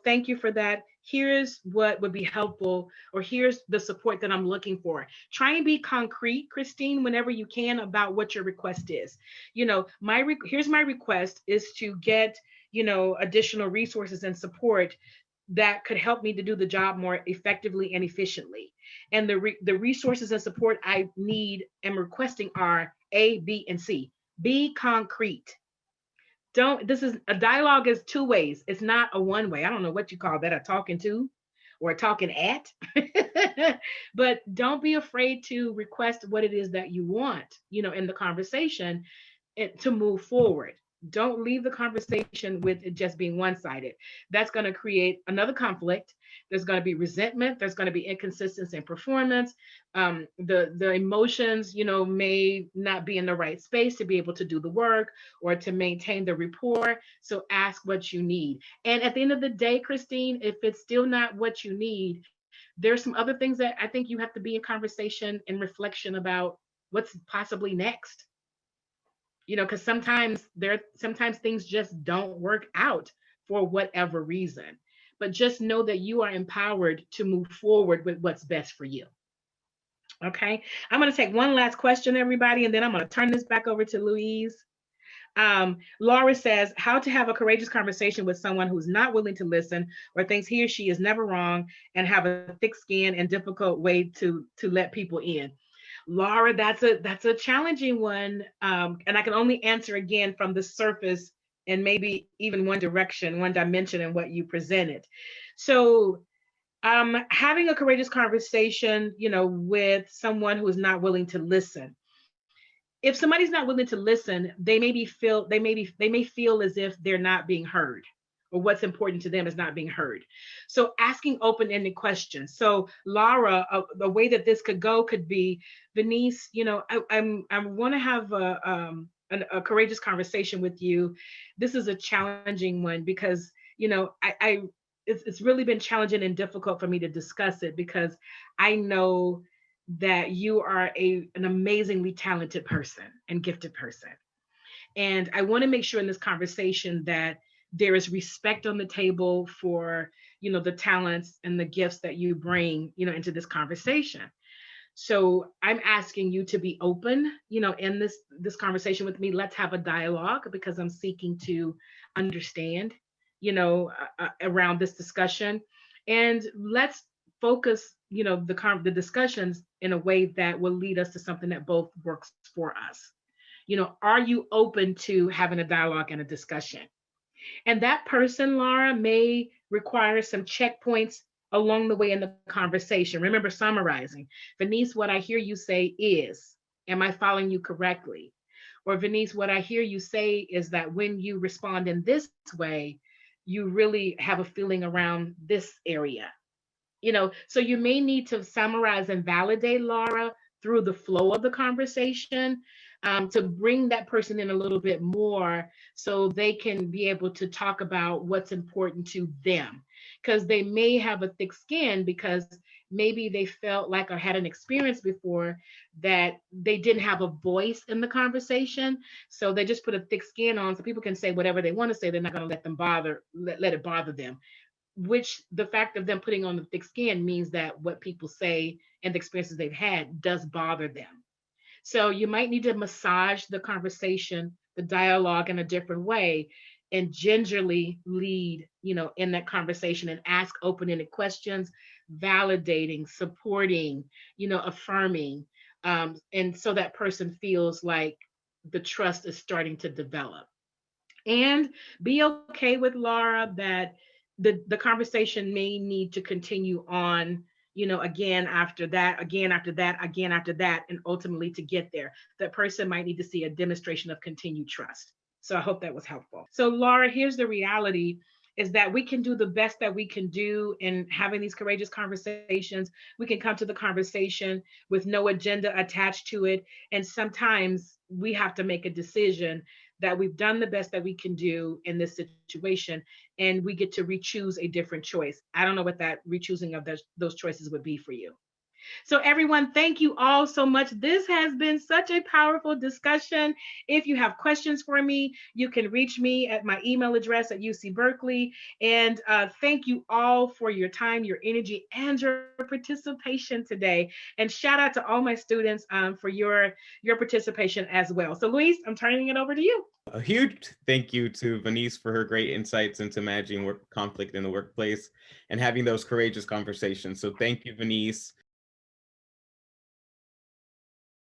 thank you for that. Here's what would be helpful, or here's the support that I'm looking for. Try and be concrete, Christine, whenever you can about what your request is. Here's my request is to get, additional resources and support that could help me to do the job more effectively and efficiently. And the resources and support I need and requesting are A, B, and C. Be concrete. This is a dialogue is two ways. It's not a one way. I don't know what you call that, a talking to or a talking at. But don't be afraid to request what it is that you want, in the conversation to move forward. Don't leave the conversation with it just being one-sided. That's going to create another conflict. There's going to be resentment. There's going to be inconsistency in performance. The emotions, may not be in the right space to be able to do the work or to maintain the rapport. So ask what you need. And at the end of the day, Christine, if it's still not what you need, there's some other things that I think you have to be in conversation and reflection about what's possibly next. Because sometimes things just don't work out for whatever reason. But just know that you are empowered to move forward with what's best for you. Okay, I'm going to take one last question, everybody, and then I'm going to turn this back over to Louise. Laura says, how to have a courageous conversation with someone who's not willing to listen or thinks he or she is never wrong and have a thick skin and difficult way to let people in. Laura, that's a challenging one. And I can only answer again from the surface and maybe even one direction, one dimension in what you presented. So having a courageous conversation, with someone who is not willing to listen. If somebody's not willing to listen, they may feel as if they're not being heard, or what's important to them is not being heard. So asking open-ended questions. So Laura, the way that this could go could be, Vaneese, I want to have a courageous conversation with you. This is a challenging one because, it's really been challenging and difficult for me to discuss it because I know that you are an amazingly talented person and gifted person. And I want to make sure in this conversation that there is respect on the table for, the talents and the gifts that you bring, into this conversation. So I'm asking you to be open, in this conversation with me. Let's have a dialogue because I'm seeking to understand, around this discussion. And let's focus, the discussions in a way that will lead us to something that both works for us. Are you open to having a dialogue and a discussion? And that person, Laura, may require some checkpoints along the way in the conversation. Remember, summarizing. Vaneese, what I hear you say is, am I following you correctly? Or Vaneese, what I hear you say is that when you respond in this way, you really have a feeling around this area. So you may need to summarize and validate, Laura, through the flow of the conversation, to bring that person in a little bit more so they can be able to talk about what's important to them, because they may have a thick skin because maybe they felt like or had an experience before that they didn't have a voice in the conversation, so they just put a thick skin on so people can say whatever they want to say. They're not going to let them let it bother them, which the fact of them putting on the thick skin means that what people say and the experiences they've had does bother them. So you might need to massage the conversation, the dialogue in a different way, and gingerly lead, in that conversation and ask open-ended questions, validating, supporting, affirming, and so that person feels like the trust is starting to develop. And be okay with, Laura, that the conversation may need to continue on, again after that, again after that, again after that, and ultimately to get there, that person might need to see a demonstration of continued trust. So I hope that was helpful. So Laura, here's the reality, is that we can do the best that we can do in having these courageous conversations. We can come to the conversation with no agenda attached to it. And sometimes we have to make a decision that we've done the best that we can do in this situation, and we get to re-choose a different choice. I don't know what that re-choosing of those choices would be for you. So everyone, thank you all so much. This has been such a powerful discussion. If you have questions for me, you can reach me at my email address at UC Berkeley. And thank you all for your time, your energy, and your participation today. And shout out to all my students for your participation as well. So Luis, I'm turning it over to you. A huge thank you to Vaneese for her great insights into managing work conflict in the workplace and having those courageous conversations. So thank you, Vaneese.